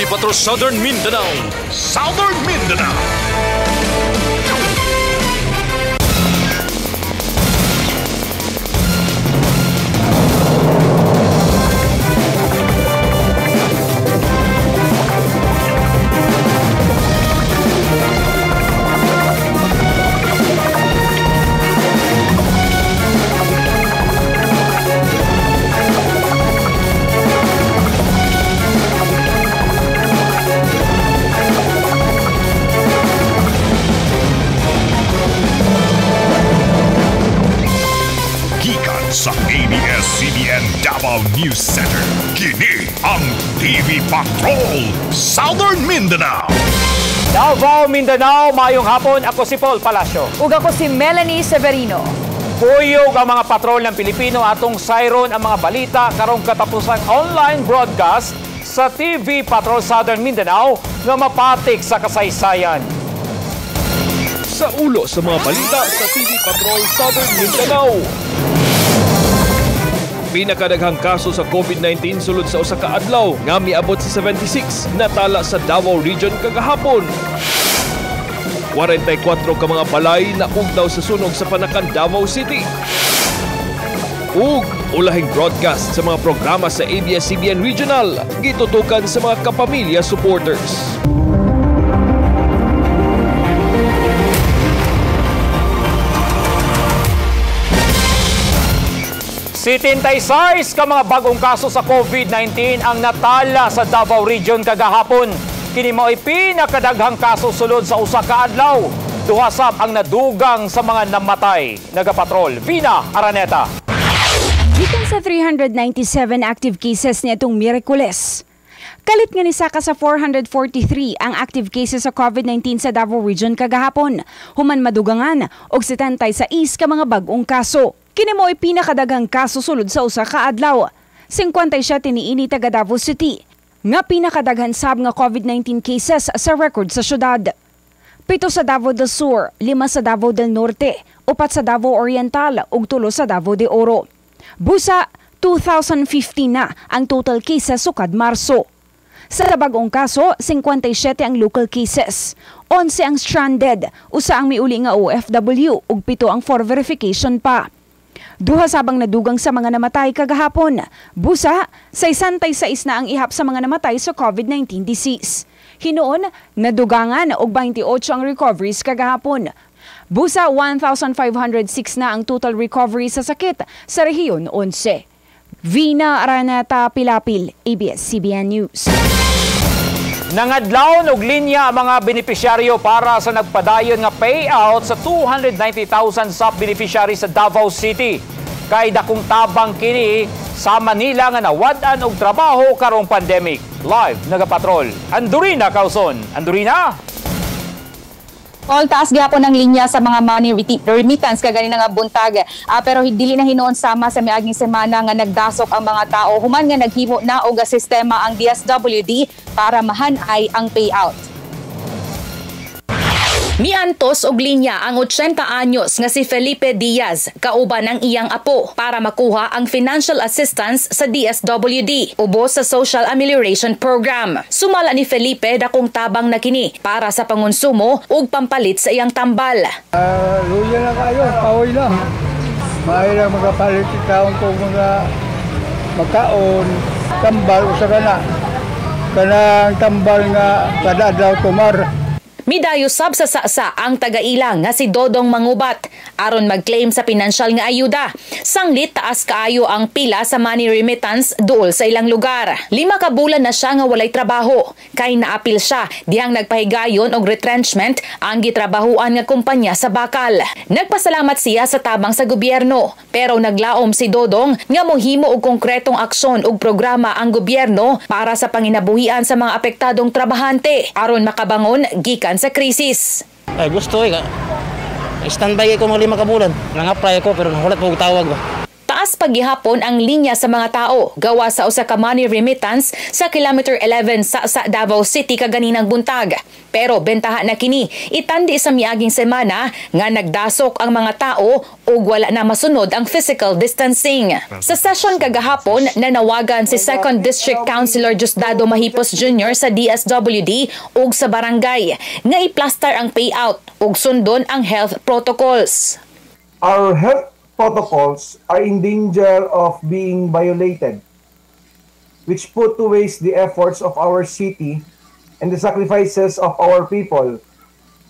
Patrol Southern Mindanao. Southern Mindanao. Sa ABS-CBN Davao News Center, kini ang TV Patrol Southern Mindanao. Davao, Mindanao, mayong hapon. Ako si Paul Palacio. Ug ako si Melanie Severino. Puyog ang mga patrol ng Pilipino atong sayron ang mga balita karong katapusang online broadcast sa TV Patrol Southern Mindanao nga mapatik sa kasaysayan. Sa ulo sa mga balita sa TV Patrol Southern Mindanao. Pinakadaghang kaso sa COVID-19 sulod sa usa ka adlaw nga miabot sa 76 natala sa Davao Region kagahapon. 44 ka mga balay na ugdaw sa sunog sa Panakan, Davao City. Ug ulahing broadcast sa mga programa sa ABS-CBN Regional gitutukan sa mga kapamilya supporters. 76 ka mga bagong kaso sa COVID-19 ang natala sa Davao Region kagahapon. Kini mao'y pinakadaghang kaso sulod sa usa ka adlaw. Duha sab ang nadugang sa mga namatay. Nagapatrol, Vina Araneta. Gikan sa 397 active cases niadtong Miyerkules. Kalit nga ni saka sa 443 ang active cases sa COVID-19 sa Davao Region kagahapon. Human madugangan og 76 ka mga bagong kaso. Kini mo'y pinakadaghang kaso sulod sa usa ka adlaw. 57 niini taga Davao City. Nga pinakadaghan sab nga COVID-19 cases sa record sa syudad. 7 sa Davao del Sur, 5 sa Davao del Norte, 4 sa Davao Oriental ug 3 sa Davao de Oro. Busa 2015 na ang total cases sukad Marso. Sa bagong kaso, 57 ang local cases, 11 ang stranded, usa ang miuli nga OFW ug 7 ang for verification pa. Duha sabang nadugang sa mga namatay kagahapon. Busa, 66 na ang ihap sa mga namatay sa COVID-19 disease. Hinoon, nadugangan og 28 ang recoveries kagahapon. Busa, 1,506 na ang total recovery sa sakit sa rehiyon 11. Vina Araneta Pilapil, ABS-CBN News. Nangadlaw og linya ang mga benepisyaryo para sa nagpadayon nga payout sa 290,000 SAP beneficiaries sa Davao City. Kay dakong tabang kini sa Manila nga nawad-an og trabaho karong pandemic. Live nagapatrol Andurina Causon. Andurina. All taas gyapon ang linya sa mga money remittance kagani nga buntag. Pero dili na hinoon sama sa miaging semana nga nagdasok ang mga tao human nga naghimo na og sistema ang DSWD para mahanay ang payout. Miantos og linya ang 80 anyos nga si Felipe Diaz kauban ng iyang apo para makuha ang financial assistance sa DSWD ubos sa Social Amelioration Program. Sumala ni Felipe dakong tabang na kini para sa pangonsumo ug pampalit sa iyang tambal. Luya na kayo, kahoy lang. Maayo lang magapalit itaon ko mga makaon, tambal o sa kanang tambal nga kada adlaw tumar. Midayo sab sa sasa ang taga-ilang nga si Dodong Mangubat aron mag-claim sa pinansyal nga ayuda. Sanglit taas kaayo ang pila sa money remittance duol sa ilang lugar. 5 ka bulan na siya nga walay trabaho kay naapil siya dihang nagpahigayon og retrenchment ang gitrabahuan nga kumpanya sa bakal. Nagpasalamat siya sa tabang sa gobyerno pero naglaom si Dodong nga mohimo og konkretong aksyon ug programa ang gobyerno para sa panginabuhian sa mga apektadong trabahante aron makabangon gikan sa krisis. Ay gusto standby ko mga 5 ka bulan. Nang-apply ko pero nahulat po tawag ba. Taas paghihapon ang linya sa mga tao gawa sa usa ka money remittance sa kilometer 11 sa Davao City kaganinang buntag. Pero bentaha na kini itandi sa miaging semana nga nagdasok ang mga tao ug wala na masunod ang physical distancing. Sa session kagahapon nanawagan si 2nd District Councilor Diosdado Mahipos Jr. sa DSWD ug sa barangay nga iplastar ang payout ug sundon ang health protocols. Our health protocols are in danger of being violated, which put to waste the efforts of our city and the sacrifices of our people,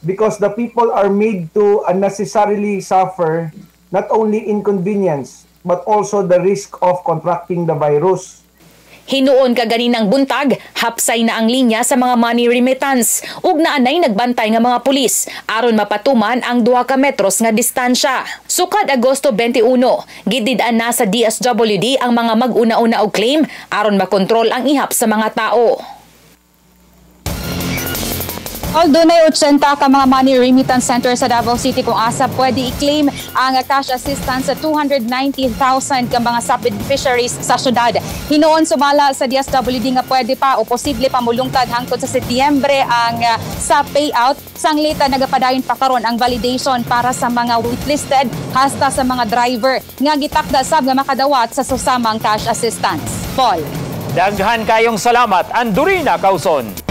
because the people are made to unnecessarily suffer not only inconvenience but also the risk of contracting the virus. Hinuon kaganinang buntag, hapsay na ang linya sa mga money remittance ug naanay nagbantay nga mga pulis aron mapatuman ang 2 ka metros nga distansya. Sukad Agosto 21, gidid-an na sa DSWD ang mga mag-una-una og claim aron makontrol ang ihap sa mga tao. Although na 80 ka mga money remittance center sa Davao City kung asa pwede i-claim ang cash assistance sa 290,000 ka mga SAP beneficiaries sa syudad. Hinoon sumala sa DSWD nga pwede pa o posible pa mulungtad hangtod sa Setyembre ang SAP payout. Sanglita nagapadayon pa karon ang validation para sa mga waitlisted hasta sa mga driver nga gitakda sab nga makadawat sa susamang cash assistance. Paul. Daghan kayong salamat, Andurina Causon.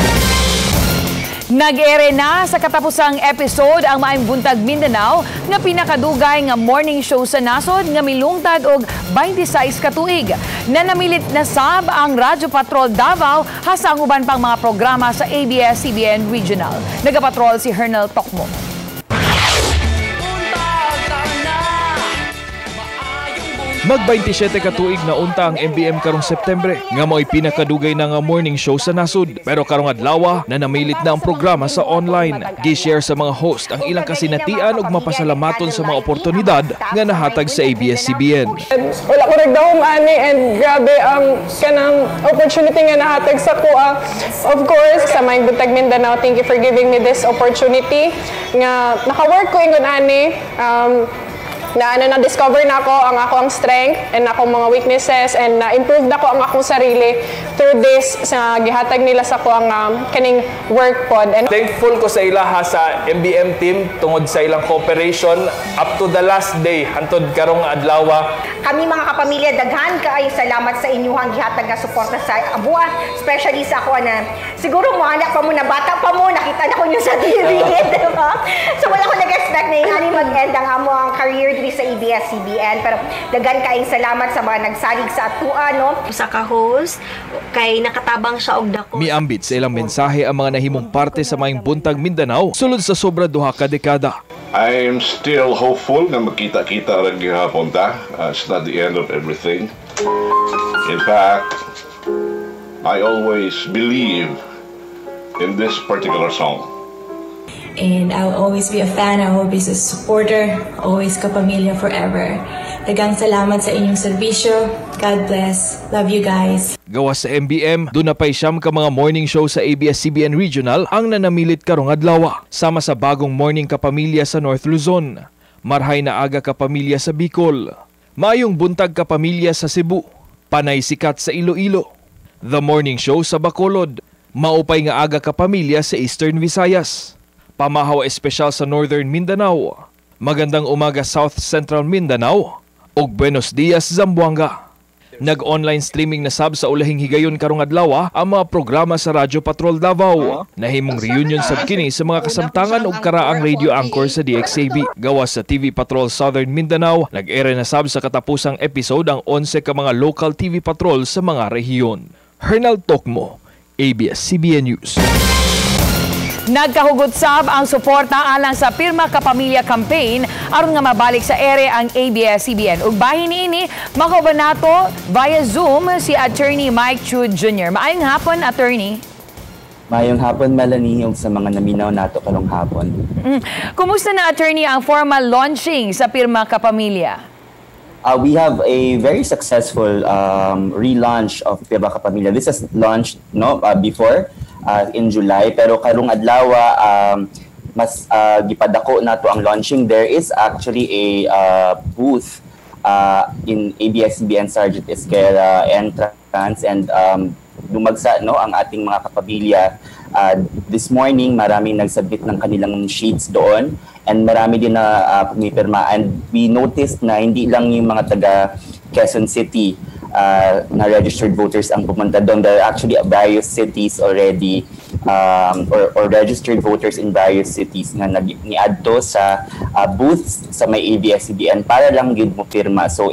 Nag-ere na sa katapusang episode ang Maayong Buntag Mindanao nga pinakadugay nga morning show sa nasod nga milungtad og 26 ka tuig. Nanamilit na sab ang Radyo Patrol Davao hasang uban pang mga programa sa ABS-CBN Regional. Nagapatrol si Hernel Tokmo. Mag-27 ka tuig na unta ang MBM karong Septembre nga mo'y pinakadugay na nga morning show sa nasud. Pero karong adlaw na namilit na ang programa sa online. Gi-share sa mga host ang ilang kasinatian ug mapasalamaton sa mga oportunidad nga nahatag sa ABS-CBN. Wala ko nagdahom ani and grabe ang kanang opportunity nga nahatag sa kuha. Of course, sa Maayong Buntag Mindanao, thank you for giving me this opportunity nga naka-work ko ingon ani. Na-discover na ako ang strength and akong mga weaknesses and na-improve na ko ang akong sarili through this sa gihatag nila sa ko ang kaning work pod. And thankful ko sa ilaha sa MBM team tungod sa ilang cooperation up to the last day hantod karong adlaw. Kami mga kapamilya, daghan kaayo salamat sa inyong gihatag nga suporta sa abuan, especially sa ako na siguro mo anak pa mo na bata pa mo nakita na ko niyo sa TV, diba? So wala ko nag-expect na ingani mag-end ang amo ang career sa ABS-CBN, pero daghan kaayong salamat sa mga nagsalig sa atua, no? Sa ka-host, kay nakatabang siya og dako. Miambit sa ilang mensahe ang mga nahimong parte sa Maayong Buntag Mindanao sulod sa sobra 2 ka dekada. I am still hopeful na magkita-kita rin gihapon ta. It's not the end of everything. In fact, I always believe in this particular song. And I'll always be a fan, I'll always be a supporter, always kapamilya forever. Daghang salamat sa inyong serbisyo. God bless. Love you guys. Gawas sa MBM, doon na pa'y siyam ka mga morning show sa ABS-CBN Regional ang nanamilit karong adlaw. Sama sa bagong morning kapamilya sa North Luzon. Marhay na aga kapamilya sa Bicol. Maayong buntag kapamilya sa Cebu. Panay sikat sa Iloilo. The morning show sa Bacolod. Maupay nga aga kapamilya sa Eastern Visayas. Pamahaw espesyal sa Northern Mindanao, Magandang Umaga South Central Mindanao, ug Buenos Dias Zamboanga. Nag-online streaming na sab sa ulahing higayon karong adlaw ang mga programa sa Radyo Patrol Davao. Nahimong reunion sab kini sa mga kasamtangan ug karaang radio anchor sa DXAB. Gawas sa TV Patrol Southern Mindanao, nag-ere na sab sa katapusang episode ang 11 ka mga local TV patrol sa mga rehiyon. Hernal Tokmo, ABS-CBN News. Nagkahugot sab ang suporta alang sa Pirma Kapamilya campaign aron nga mabalik sa ere ang ABS-CBN. Ug bahin niini makobanato via Zoom si Attorney Mike Chud Jr. Maayong hapon, Attorney. Maayong hapon, Melanie, ug sa mga naminaw nato karong hapon. Kumusta na, Attorney, ang formal launching sa Pirma Kapamilya? We have a very successful relaunch of Pirma Kapamilya. This has launched before in July, pero karong adlaw mas gipadako nato ang launching. There is actually a booth in ABS-CBN Sergeant Esquerra entrance, and lumagsa ang ating mga kapamilya. This morning, maraming nagsubmit ng kanilang sheets doon, and marami din na pumipirma. And we noticed na hindi lang yung mga taga Quezon City na registered voters ang pumunta doon. There are actually various cities already, or registered voters in various cities na ni-adto sa booths sa may ABS-CBN para lang yun mo pirma. So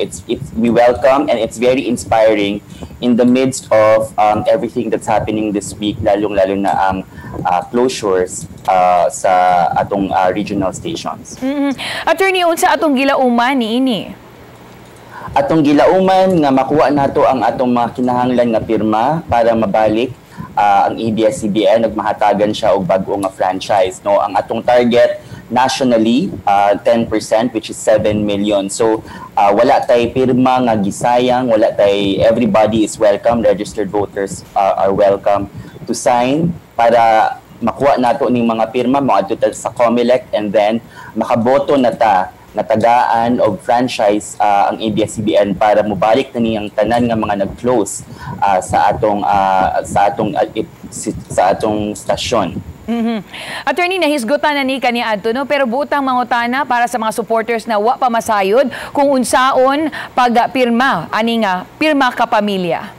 we welcome, and it's very inspiring in the midst of everything that's happening this week, lalong-lalo na ang closures sa atong regional stations. Attorney, unsa atong gilauman niini? Atong gilauman nga makuha nato ang atong mga kinahanglan nga pirma para mabalik ang ABS-CBN, nagmahatagan siya og bag-o nga franchise. No, ang atong target nationally 10%, which is 7 million. So wala tay pirma nga gisayang, wala tay, everybody is welcome, registered voters are welcome to sign para makuha nato ning mga pirma, moadto ta sa COMELEC, and then makaboto na ta natagaan og franchise ang ABS-CBN para mobalik na niyang tanan nga mga nag-close sa atong stasyon. Attorney, nahisgutan na ni kaniadto, no? Pero butang mangutana para sa mga supporters na wa pa masayod kung unsaon pagpirma ani nga pirma ka pamilya.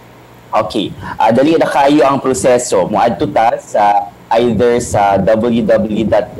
Okay, dali na kayo ang proseso. Moadto ta sa either sa www.pirma.ph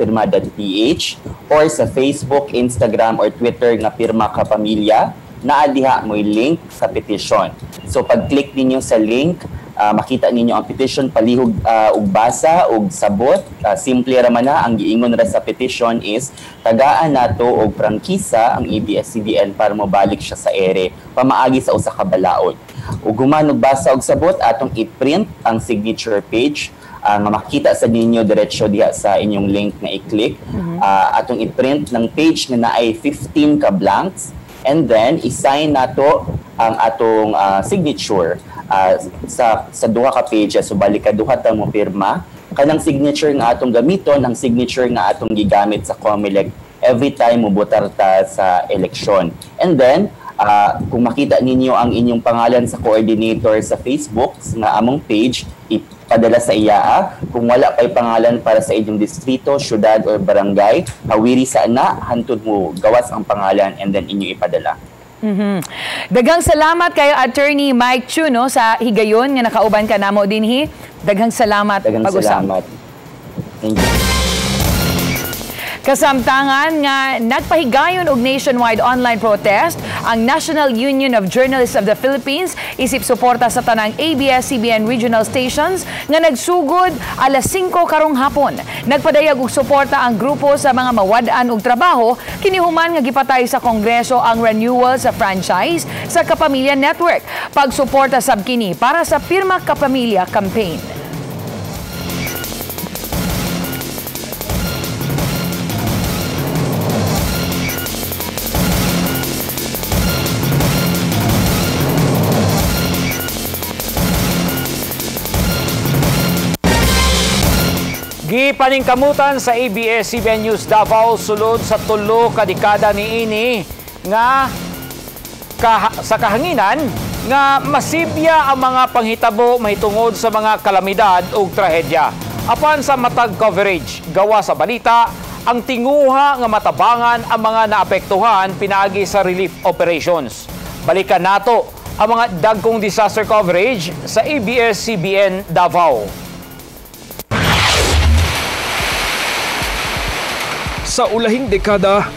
or sa Facebook, Instagram, or Twitter nga Pirma Ka Pamilya. Naadiha mo yung link sa petition. So pag-click ninyo sa link, makita ninyo ang petition, palihog ug basa ug sabot. Simple raman na, ang giingon ra sa petition is tagaan nato og prangkisa ang ABS-CBN para mobalik siya sa ere pamaagi sa usa ka balaod. Ug human og basa og sabot, atong i-print ang signature page. Makita sa ninyo diretso diha sa inyong link na i-click. Atong i-print ng page na naay 15 ka blanks, and then i-sign nato ang atong signature sa duha ka pages. So balik ka duha ta mo pirma. Kanang signature nga atong gamiton, ang signature nga atong gigamit sa COMELEC every time mo botar ta sa eleksyon. And then kung makita ninyo ang inyong pangalan sa coordinator sa Facebook nga among page, ipadala sa iya. Kung wala pa'y pangalan para sa inyong distrito, syudad, or barangay, hawiri sa ana, hantod mo gawas ang pangalan, and then inyo ipadala. Daghang salamat kayo, Attorney Mike Chu, no, sa higayon nga nakauban ka namo dinhi. Daghang salamat. Daghang salamat. Thank you. Kasamtangan nga nagpahigayon og nationwide online protest ang National Union of Journalists of the Philippines isip suporta sa tanang ABS-CBN regional stations nga nagsugod alas 5 karong hapon. Nagpadayag og suporta ang grupo sa mga mawad-an og trabaho kinihuman nga gipatay sa Kongreso ang renewal sa franchise sa Kapamilya Network. Pagsuporta sab kini para sa Pirma Kapamilya campaign. Gipaningkamutan sa ABS-CBN News Davao sulod sa 3 ka dekada niini nga sa kahanginan nga masibya ang mga panghitabo mahitungod sa mga kalamidad ug trahedya. Apan sa matag coverage gawa sa balita, ang tinguha nga matabangan ang mga naapektuhan pinaagi sa relief operations. Balikan nato ang mga dagkong disaster coverage sa ABS-CBN Davao. Sa ulahing dekada,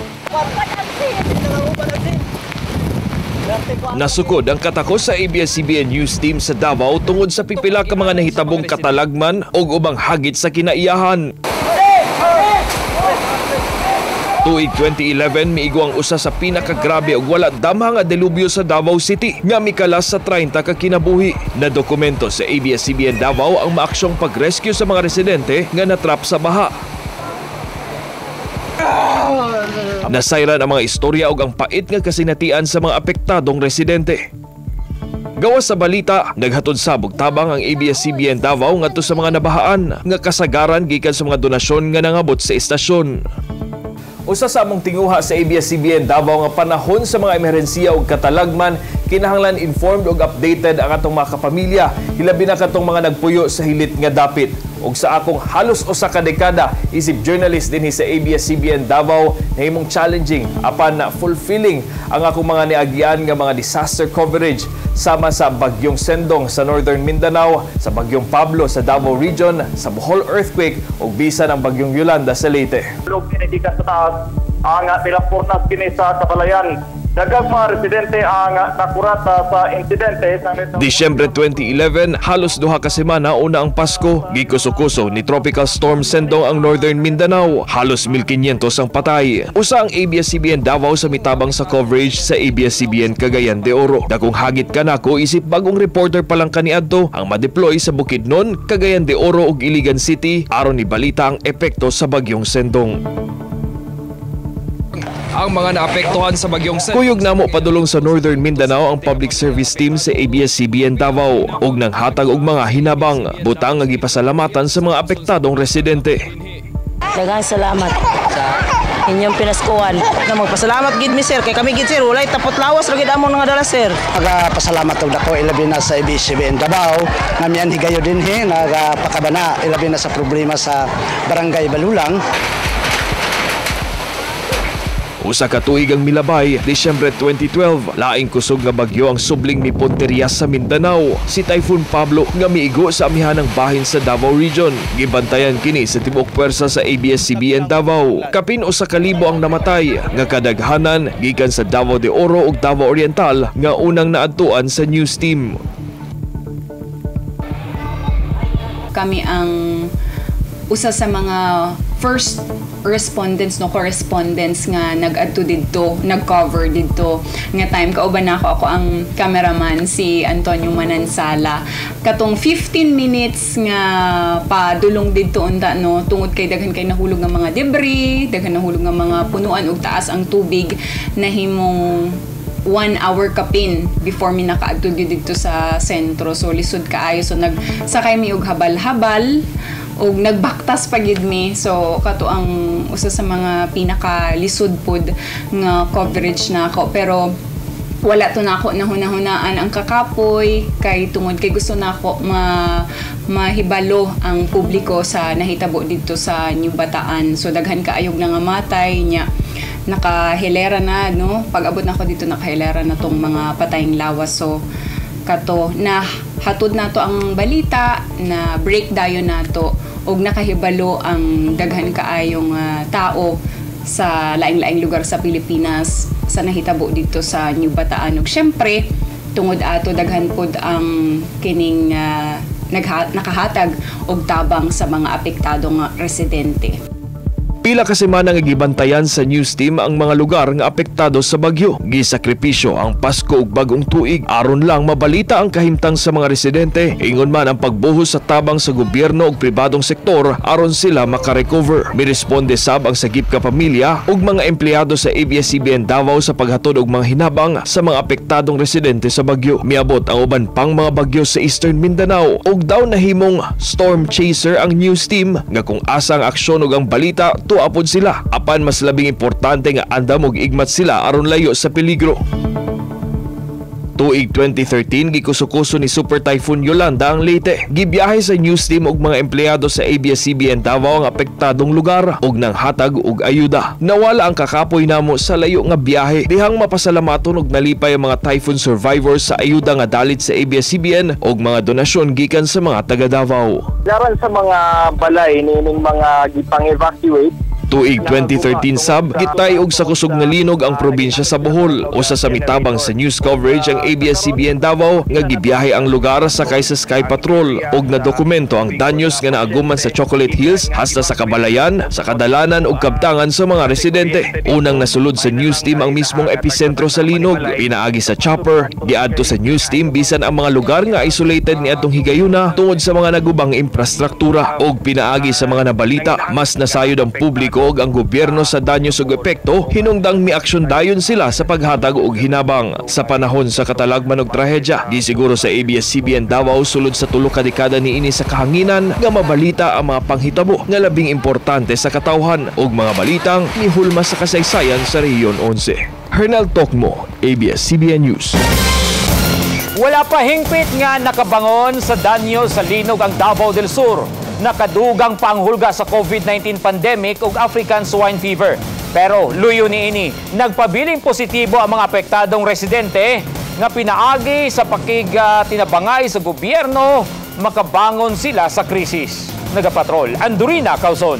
nasukod ang katakos sa ABS-CBN News Team sa Davao tungod sa pipila ka mga nahitabong katalagman o ubang hagit sa kinaiyahan. Tuig 2011, miigo ang usa sa pinakagrabe og wala damha nga delubyo sa Davao City nga mikalas sa 30 ka kinabuhi. Na dokumento sa ABS-CBN Davao ang maaksyong pag-rescue sa mga residente nga natrap sa baha. Nasayran ang mga istorya ug ang pait nga kasinatian sa mga apektadong residente. Gawas sa balita, naghatod sabog tabang ang ABS-CBN Davao ngadto sa mga nabahaan nga kasagaran gikan sa mga donasyon nga nangabot sa istasyon. Usa sa among tinguha sa ABS-CBN Davao nga panahon sa mga emerhensiya ug katalagman, kinahanglan informed ug updated ang atong mga kapamilya, hilabi na katong mga nagpuyo sa hilit nga dapit. Ug sa akong halos usa ka dekada isip journalist dinhi sa ABS-CBN Davao, nahimong challenging apan na fulfilling ang akong mga niagyan nga mga disaster coverage sama sa bagyong Sendong sa Northern Mindanao, sa bagyong Pablo sa Davao Region, sa Bohol earthquake ug bisan ang bagyong Yolanda sa Leyte. Sa taas, ang nilapurnas kini sa Kabalayan. Daghang mga residente ang nakurata sa insidente. Disyembre 2011, halos duha ka semana una ang Pasko, gikuso-kuso ni Tropical Storm Sendong ang Northern Mindanao. Halos 1,500 ang patay. Usa ang ABS-CBN Davao sa mitabang sa coverage sa ABS-CBN Cagayan de Oro. Dagong hagit ka nako isip bagong reporter pa lang kaniadto ang ma-deploy sa Bukidnon, Cagayan de Oro ug Iligan City aron ibalita ang epekto sa bagyong Sendong. Ang mga naapektuhan sa bagyong Sendong. Kuyog namo padulong sa Northern Mindanao ang public service team sa ABS-CBN Davao ug nanghatag og mga hinabang, butang nga gipasalamatan sa mga apektadong residente. Daghang salamat sa inyong pinaskuhan. Magpasalamat gid mi sir kay kami gid sir walay tapot lawas ra gid among nga dala sir. Pasalamat og dako ilabi na sa ABS-CBN Davao nga miyan higayo dinhi nagapakabana ilabi na sa problema sa Barangay Balulang. Usa ka tuig ang milabay, Disyembre 2012, laing kusog nga bagyo ang subling ni Ponterias sa Mindanao. Si Typhoon Pablo nga miigo sa amihanang bahin sa Davao Region. Gibantayan kini sa tibuok pwersa sa ABS-CBN Davao. Kapin usa ka libo ang namatay, nga kadaghanan gikan sa Davao de Oro ug Davao Oriental nga unang naadtuan sa news team. Kami ang usa sa mga first respondents correspondents nga nag-adto didto, nag-cover didto nga time kauban ako ang cameraman si Antonio Manansala. Katong 15 minutes nga padulong didto unta no tungod kay daghan kay nahulog nga mga debris, daghan nahulog nga mga punuan ug taas ang tubig, nahimong 1 hour kapin before mi nakaadto didto sa sentro. So lisod kaayo, so nagsakay mi og habal-habal og nagbaktas pagid mi. So kato ang usa sa mga pinakalisod pod nga coverage nako, pero wala to nako nahuna-hunaan ang kakapoy kay tungod kay gusto nako mahibalo ang publiko sa nahitabo dito sa New Bataan. So daghan kaayog na nga matay nya, nakahilera na no, pag-abot nako dito nakahilera na tong mga patayng lawas. So kato na hatod nato ang balita na break dayon nato og nakahibalo ang daghan kaayong tao sa laing-laing lugar sa Pilipinas sa nahitabo dito sa New Bataan. Ug syempre tungod ato daghan pod ang kining nakahatag og tabang sa mga apektadong residente. Pila ka semana nga gibantayan sa news team ang mga lugar nga apektado sa bagyo. Gisakripisyo ang Pasko ug bagong tuig aron lang mabalita ang kahimtang sa mga residente. Ingon man ang pagbuhos sa tabang sa gobyerno ug pribadong sektor aron sila makarecover. Miresponde sab ang sagip ka pamilya ug mga empleyado sa ABS-CBN Davao sa paghatod og mga hinabang sa mga apektadong residente sa bagyo. Miabot ang uban pang mga bagyo sa Eastern Mindanao ug daw nahimong storm chaser ang news team nga kung asa ang aksyon ug ang balita tuapod sila, apan mas labing importante nga andam og igmat sila aron layo sa peligro. Tuig 2013, gikuso-kuso ni Super Typhoon Yolanda ang Leyte. Gibiyahe sa news team og mga empleyado sa ABS-CBN Davao ang apektadong lugar og nang hatag og ayuda. Nawala ang kakapoy namo sa layo nga biyahe. Dihang mapasalamaton og nalipay ang mga typhoon survivors sa ayuda nga dalit sa ABS-CBN og mga donasyon gikan sa mga taga Davao. Daran sa mga balay nining mga gipang-evacuate. Tuig 2013 sab, gitay og sa kusog nga linog ang probinsya sa Bohol. Usa sa mitabang sa news coverage ang ABS-CBN Davao nga gibiyahe ang lugar sakay sa Sky Patrol og nadokumento ang danyos nga naaguman sa Chocolate Hills hasta sa Kabalayan, sa kadalanan ug kabtangan sa mga residente. Unang nasulod sa news team ang mismong episentro sa linog. Pinaagi sa chopper, giadto sa news team bisan ang mga lugar nga isolated niadtong higayuna tungod sa mga nagubang infrastruktura og pinaagi sa mga nabalita. Mas nasayod ang publiko publiko ug ang gobyerno sa danyos ug epekto hinungdang miaksyon dayon sila sa paghatag og hinabang. Sa panahon sa katalagman og trahedya, gisiguro sa ABS-CBN Davao sulod sa 3 ka dekada niini sa kahanginan nga mabalita ang mga panghitabo nga labing importante sa katawhan ug mga balitang mihulma sa kasaysayan sa Rehiyon 11. Hernal Tokmo, ABS-CBN News. Wala pa hingpit nga nakabangon sa danyo sa linog ang Davao del Sur. Nakadugang panghulga sa COVID-19 pandemic ug African swine fever. Pero luyo niini, nagpabiling positibo ang mga apektadong residente nga pinaagi sa tinabangay sa gobyerno makabangon sila sa krisis. Nagapatrol, Andurina Causon.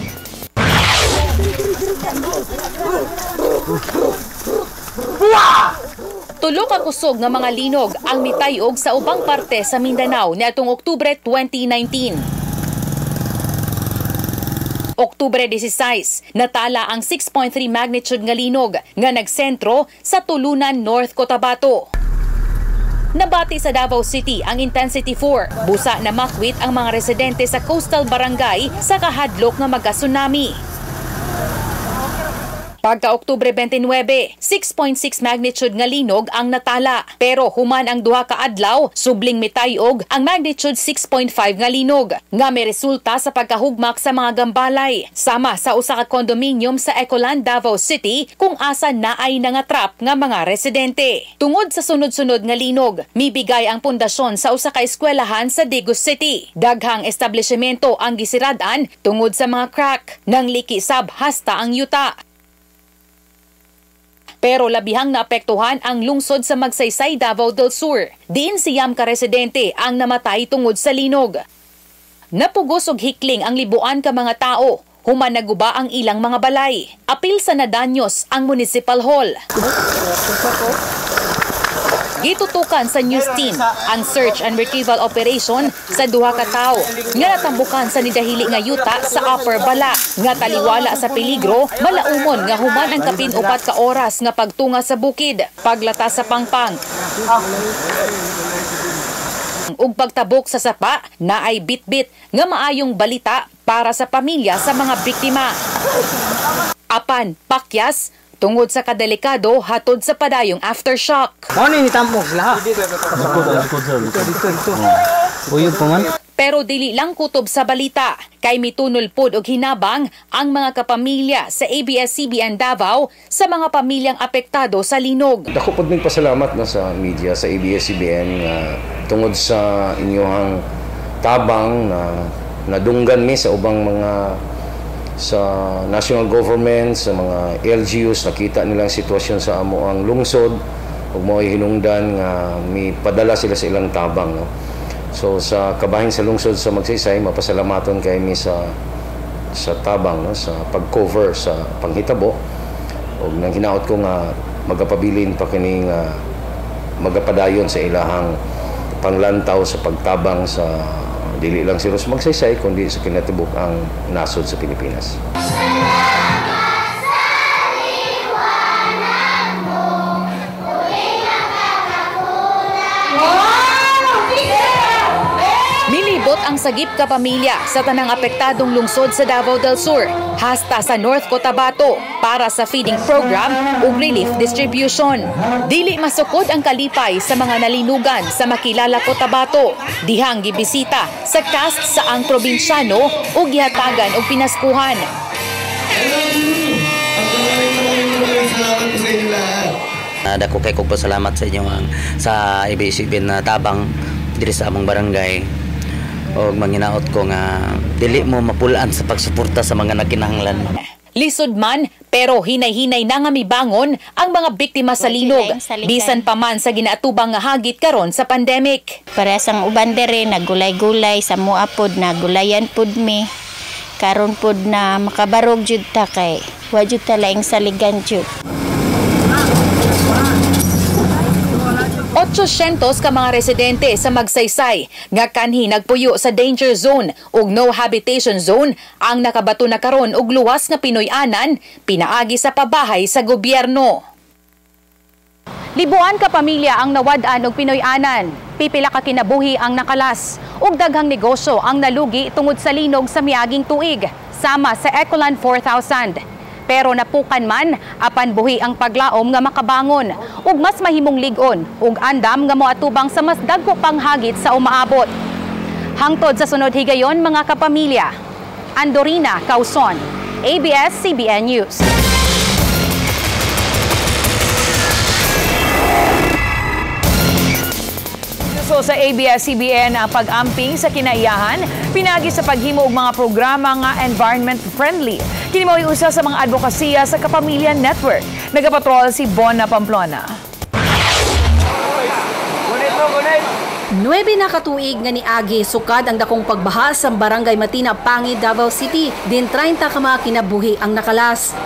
Tulo ka kusog nga mga linog ang mitayog sa ubang parte sa Mindanao niadtong Oktubre 2019. Oktubre 16, natala ang 6.3 magnitude nga linog nga nagsentro sa Tulunan, North Cotabato. Nabati sa Davao City ang Intensity 4. Busa na makwit ang mga residente sa coastal barangay sa kahadlok nga magka-tsunami. Pagka Oktubre 29, 6.6 magnitude nga linog ang natala. Pero human ang duha ka adlaw, subling mitayog ang magnitude 6.5 nga linog nga may resulta sa pagkahugmak sa mga gambalay sama sa usa ka condominium sa Ecoland, Davao City kung asa naay nangatrap nga mga residente. Tungod sa sunod-sunod nga linog, mibigay ang pundasyon sa usa ka eskwelahan sa Digus City. Daghang establishmento ang gisiradan tungod sa mga crack nang likisab hasta ang yuta. Pero labihang naapektuhan ang lungsod sa Magsaysay, Davao del Sur. Diin siyam ka residente ang namatay tungod sa linog. Napugos og hikling ang libuan ka mga tao. Human naguba ang ilang mga balay. Apil sa nadanyos ang Municipal Hall. Gitutukan sa news team ang search and retrieval operation sa duha ka tawo nga natambukan sa nidahili nga yuta sa Upper Bala nga taliwala sa peligro malaumon nga human ang kapin 4 ka oras nga pagtunga sa bukid, paglata sa pangpang ug pagtabok sa sapa naay bitbit nga maayong balita para sa pamilya sa mga biktima. Apan pakyas tungod sa kadelikado hatod sa padayong aftershock. Ano ni tampok sila? Pero dili lang kutob sa balita, kay mitunol pod og hinabang ang mga kapamilya sa ABS-CBN Davao sa mga pamilyang apektado sa linog. Dako pod ning pasalamat na sa media sa ABS-CBN tungod sa inyong tabang na nadunggan mi sa ubang mga sa national government, sa mga LGUs, nakita nilang sitwasyon sa amo ang lungsod ug mo'y hinungdan nga mi padala sila sa ilang tabang, no? So sa kabahin sa lungsod sa Magsaysay, mapasalamaton kay mi sa tabang, no? Sa pag-cover sa panghitabo ug nang hinaot ko nga magapabilin pa kini nga magapadayon sa ilahang panglantaw sa pagtabang sa dili lang sila sa Magsaysay kundi sa kinatibuk ang nasod sa Pilipinas. Milibot ang sagip ka pamilya sa tanang apektadong lungsod sa Davao del Sur, hasta sa North Cotabato para sa feeding program ug relief distribution. Dili masukod ang kalipay sa mga nalinugan sa Makilala, Cotabato. Dihang gibisita sa cast sa ang probinsyano ug gihatagan og pinaskuhan. Dako kay kog pasalamat sa inyo sa ABS-CBN na tabang diri sa among barangay. O manginaot ko nga dili mo mapulaan sa pagsuporta sa mga nagkinahanglan. Lisod man pero hinay-hinay na nga mibangon ang mga biktima sa linog bisan pa man sa ginaatubang nga hagit karon sa pandemic. Para sang uban dere nagulay-gulay sa mua pod na gulayan pod mi. Karon pod na makabarog jud ta kay wa jud ta laing saligan jud. 800 ka mga residente sa Magsaysay nga kanhi nagpuyo sa danger zone ug no habitation zone ang nakabato na karon og luwas nga Pinoy-anan pinaagi sa pabahay sa gobyerno. Libuan ka pamilya ang nawad-an og Pinoy-anan. Pipila ka kinabuhi ang nakalas ug daghang negosyo ang nalugi tungod sa linog sa miaging tuig, sama sa Ecoland 4000. Pero napukan man apan buhi ang paglaom nga makabangon ug mas mahimong ligon ug andam nga moatubang sa mas dagko pang hagit sa umaabot. Hangtod sa sunod higayon mga kapamilya. Andorina Causon, ABS-CBN News. So sa ABS-CBN ang pag-amping sa kinaiyahan, pinagi sa paghimo og mga programa nga environment friendly. Kini mao usa sa mga advokasya sa Kapamilya Network. Nagapatrol si Bona Pamplona. 9 na katuig nga niagi sukad ang dakong pagbaha sa Barangay Matina, Pangi, Davao City. Din 30 ka mga kinabuhi ang nakalas.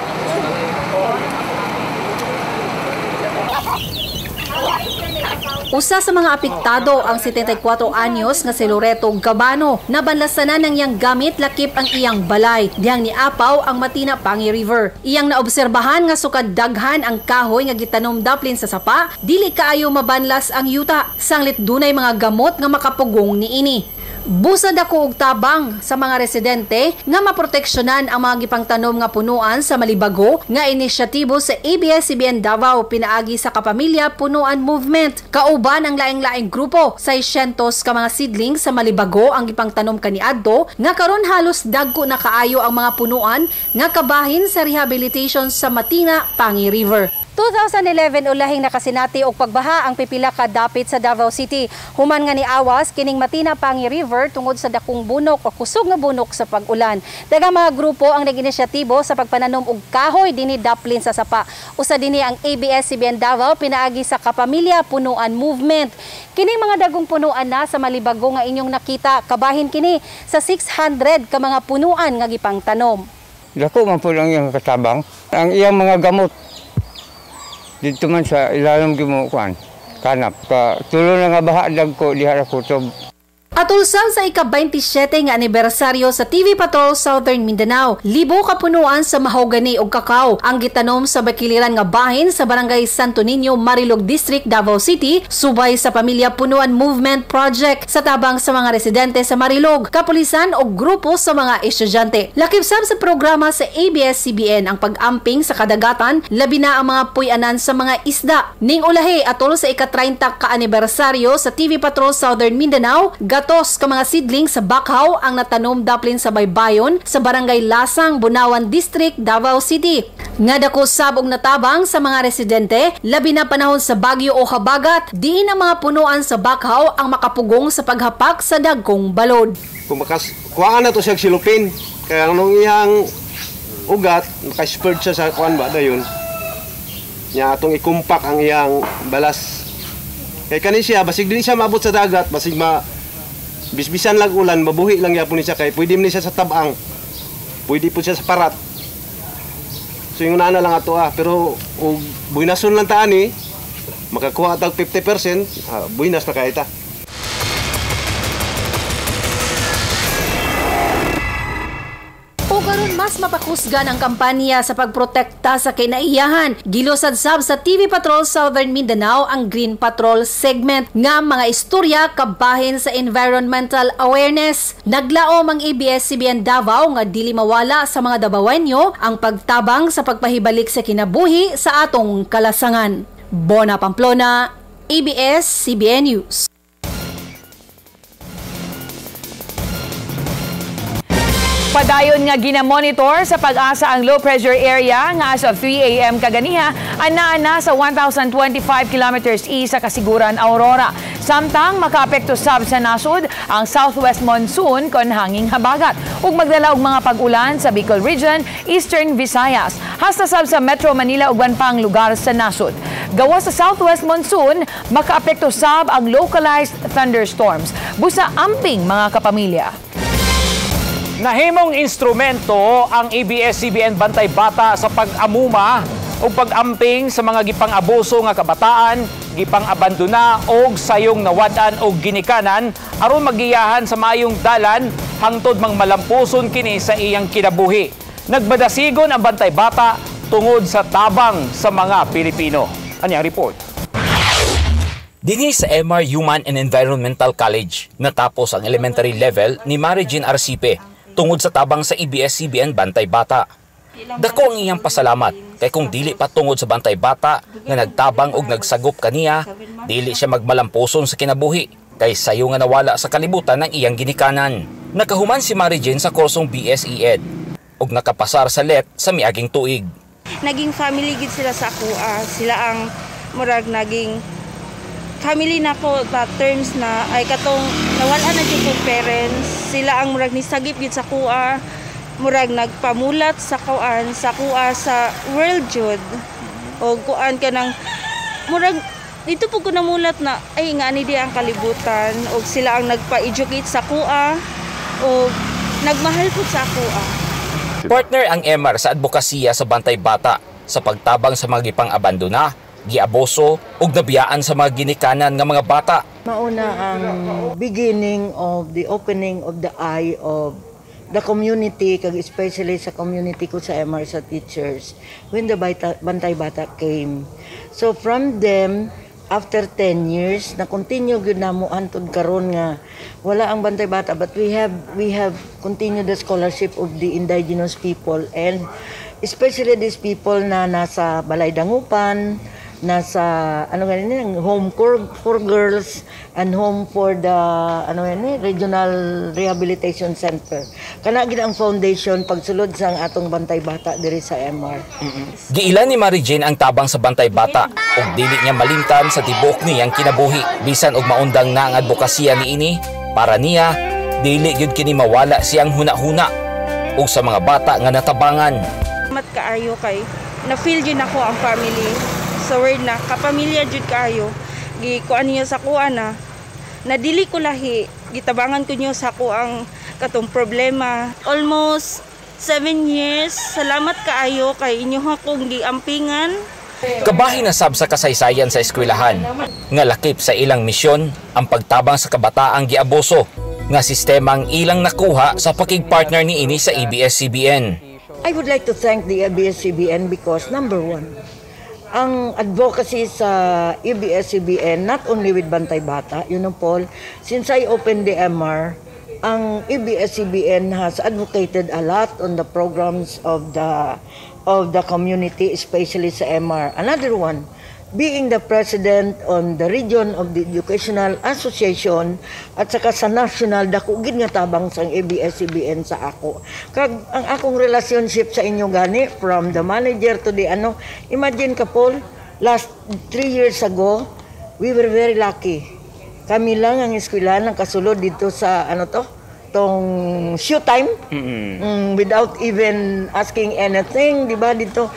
Usa sa mga apektado ang 74 anyos nga si Loreto Gabano. Nabanlasanan ng iyang gamit lakip ang iyang balay. Diyang niapaw ang Matina Pangi River. Iyang naobserbahan nga sukad daghan ang kahoy nga gitanom daplin sa sapa, dili kaayo mabanlas ang yuta. Sanglit dunay mga gamot nga makapugong niini. Busad ako og tabang sa mga residente nga maproteksyonan ang mga gipangtanom nga punuan sa Malibago nga inisyatibo sa ABS-CBN Davao pinaagi sa Kapamilya Punuan Movement. Kauban ang laing-laing grupo, 600 ka mga seedling sa Malibago ang gipangtanom kaniadto nga karon halos dagko na kaayo ang mga punuan nga kabahin sa rehabilitation sa Matina Pangi River. 2011 ulahing nakasinati og pagbaha ang pipila ka dapit sa Davao City. Human nga niawas kining Matina Pangi River tungod sa dakong bunok o kusog nga bunok sa pag-ulan. Daghang mga grupo ang nag-inisyatibo sa pagpananom og kahoy dinhi daplin sa sapa. Usa dinhi ang ABS-CBN Davao pinaagi sa Kapamilya Punuan Movement. Kining mga dagong punuan na sa Malibago nga inyong nakita, kabahin kini sa 600 ka mga punuan nga gipangtanom. Dako man po lang iyang katabang. Ang iyang mga gamot dito man sa ilalim gimukuan kanap ka tulo na nga baha dagko diha ra kutob. Atulsan sa ika-27 nga anibersaryo sa TV Patrol Southern Mindanao, libo ka punuan sa mahogani ug kakao ang gitanom sa bakiliran nga bahin sa Barangay Santo Niño, Marilog District, Davao City, subay sa Pamilya Punuan Movement Project sa tabang sa mga residente sa Marilog, kapulisan o grupo sa mga estudyante. Lakip sab sa programa sa ABS-CBN ang pag-amping sa kadagatan, labi na ang mga puy-anan sa mga isda. Ning ulahi atol sa ika-30 ka anibersaryo sa TV Patrol Southern Mindanao, gatos ka mga seedling sa bakhaw ang natanom daplin sa baybayon sa Barangay Lasang, Bunawan District, Davao City. Nga dako sabog natabang sa mga residente, labi na panahon sa bagyo o habagat, diin ang mga punuan sa bakhaw ang makapugong sa paghapak sa dagkong balod. Kung kuhaan na to siya silupin, kaya nung iyang ugat, naka-spurge siya sa kuhaan ba dayon, niya atong ikumpak ang iyang balas. Kaya kanin siya, basig din siya maabot sa dagat, basig bisbisan lang ulan, mabuhi lang yapon niya kay pwede man siya sa tabang. Pwede po siya sa parat. So yung una lang ato pero buhinason lang taan makakuha tag 50%, buhinas na kaya ta. Karon mas mapakusgan ang kampanya sa pagprotekta sa kinaiyahan. Gilusad sab sa TV Patrol Southern Mindanao ang Green Patrol segment nga mga istorya kabahin sa environmental awareness. Naglaom ang ABS-CBN Davao nga dili mawala sa mga Davaoenyo ang pagtabang sa pagpahibalik sa kinabuhi sa atong kalasangan. Bona Pamplona, ABS-CBN News. Padayon nga ginamonitor sa pag-asa ang low pressure area nga as of 3 a.m. kaganiha anaa na sa 1,025 kilometers east sa kasiguran Aurora. Samtang makaapekto sab sa nasud ang southwest monsoon kon hanging habagat ug magdala og mga pag-ulan sa Bicol Region, Eastern Visayas, hasta sab sa Metro Manila ug uban pang lugar sa nasud. Gawas sa southwest monsoon, makaapekto sab ang localized thunderstorms. Busa amping mga kapamilya. Nahimong instrumento ang ABS-CBN Bantay Bata sa pag-amuma o pag-amping sa mga gipang-abuso nga kabataan, gipang-abandona o sayong nawadan o ginikanan aron magiyahan sa mayong dalan hangtod mang malampuson kini sa iyang kinabuhi. Nagbadasigon ang Bantay Bata tungod sa tabang sa mga Pilipino. Anyang report. Dinhi sa MR Human and Environmental College, natapos ang elementary level ni Mary Jean Arcipe tungod sa tabang sa ABS-CBN Bantay Bata. Dako ang iyang pasalamat kay kung dili pa tungod sa Bantay Bata nga nagtabang og nagsagop kaniya, dili siya magmalamposon sa kinabuhi kay sayo nga nawala sa kalibutan ng iyang ginikanan. Nakahuman si Mary Jean sa kursong BSE Ed og nakapasar sa LET sa miaging tuig. Naging family gid sila sa ako, sila ang murag naging family na ko na terms na ay katong nawala na jud ko parents, sila ang murag nisagip gid sa kuha, murag nagpamulat sa kuan sa kuha sa world jud. O kuan ka nang murag dito po ko namulat na ay nga ani di ang kalibutan, og sila ang nagpa-educate sa kuha o nagmahal po sa kuha. Partner ang MR sa advokasya sa Bantay Bata sa pagtabang sa mga gipang-abandona, giaboso ug nabiyaan sa mga ginikanan nga mga bata. Mauna ang beginning of the opening of the eye of the community, kag especially sa community ko sa MR sa teachers when the Bantay Bata came. So from them, after 10 years, na continue gyud namo antod karon nga wala ang Bantay Bata, but we have continued the scholarship of the indigenous people and especially these people na nasa Balay Dangupan, nasa home for girls and home for the regional rehabilitation center. Kana gid ang foundation pagsulod sa atong Bantay Bata diri sa MR. Giilan ni Mary Jane ang tabang sa Bantay Bata ug dili niya malimtan sa tibuok niyang kinabuhi bisan og maundang na ang advokasya niini para niya dili gyud kini mawala siyang huna-huna ug sa mga bata nga natabangan. Mat kaayo kay na feel jud nako ang family. Sa word na kapamilya jud kaayo, gikuan niyo sa kuha na dili ko lahi, gitabangan ko niyo sa kuang katong problema. Almost 7 years, salamat kaayo kay inyo akong giampingan. Kabahin na sab sa kasaysayan sa eskwelahan nga lakip sa ilang misyon ang pagtabang sa kabataang giaboso nga sistemang ilang nakuha sa pakigpartner niini sa ABS-CBN. I would like to thank the ABS-CBN because number one, ang advocacy sa ABS-CBN, not only with Bantay Bata, Paul, since I opened the MR, ang ABS-CBN has advocated a lot on the programs of the community, especially sa MR. Another one, being the president on the region of the Educational Association at saka sa national, dako gid nga tabang sang ABS-CBN sa ako. Kag ang akong relationship sa inyo gani, from the manager to the imagine ka Paul, last 3 years ago, we were very lucky. Kami lang ang eskwelahan ang kasulod dito sa tong show time, without even asking anything, di ba dito.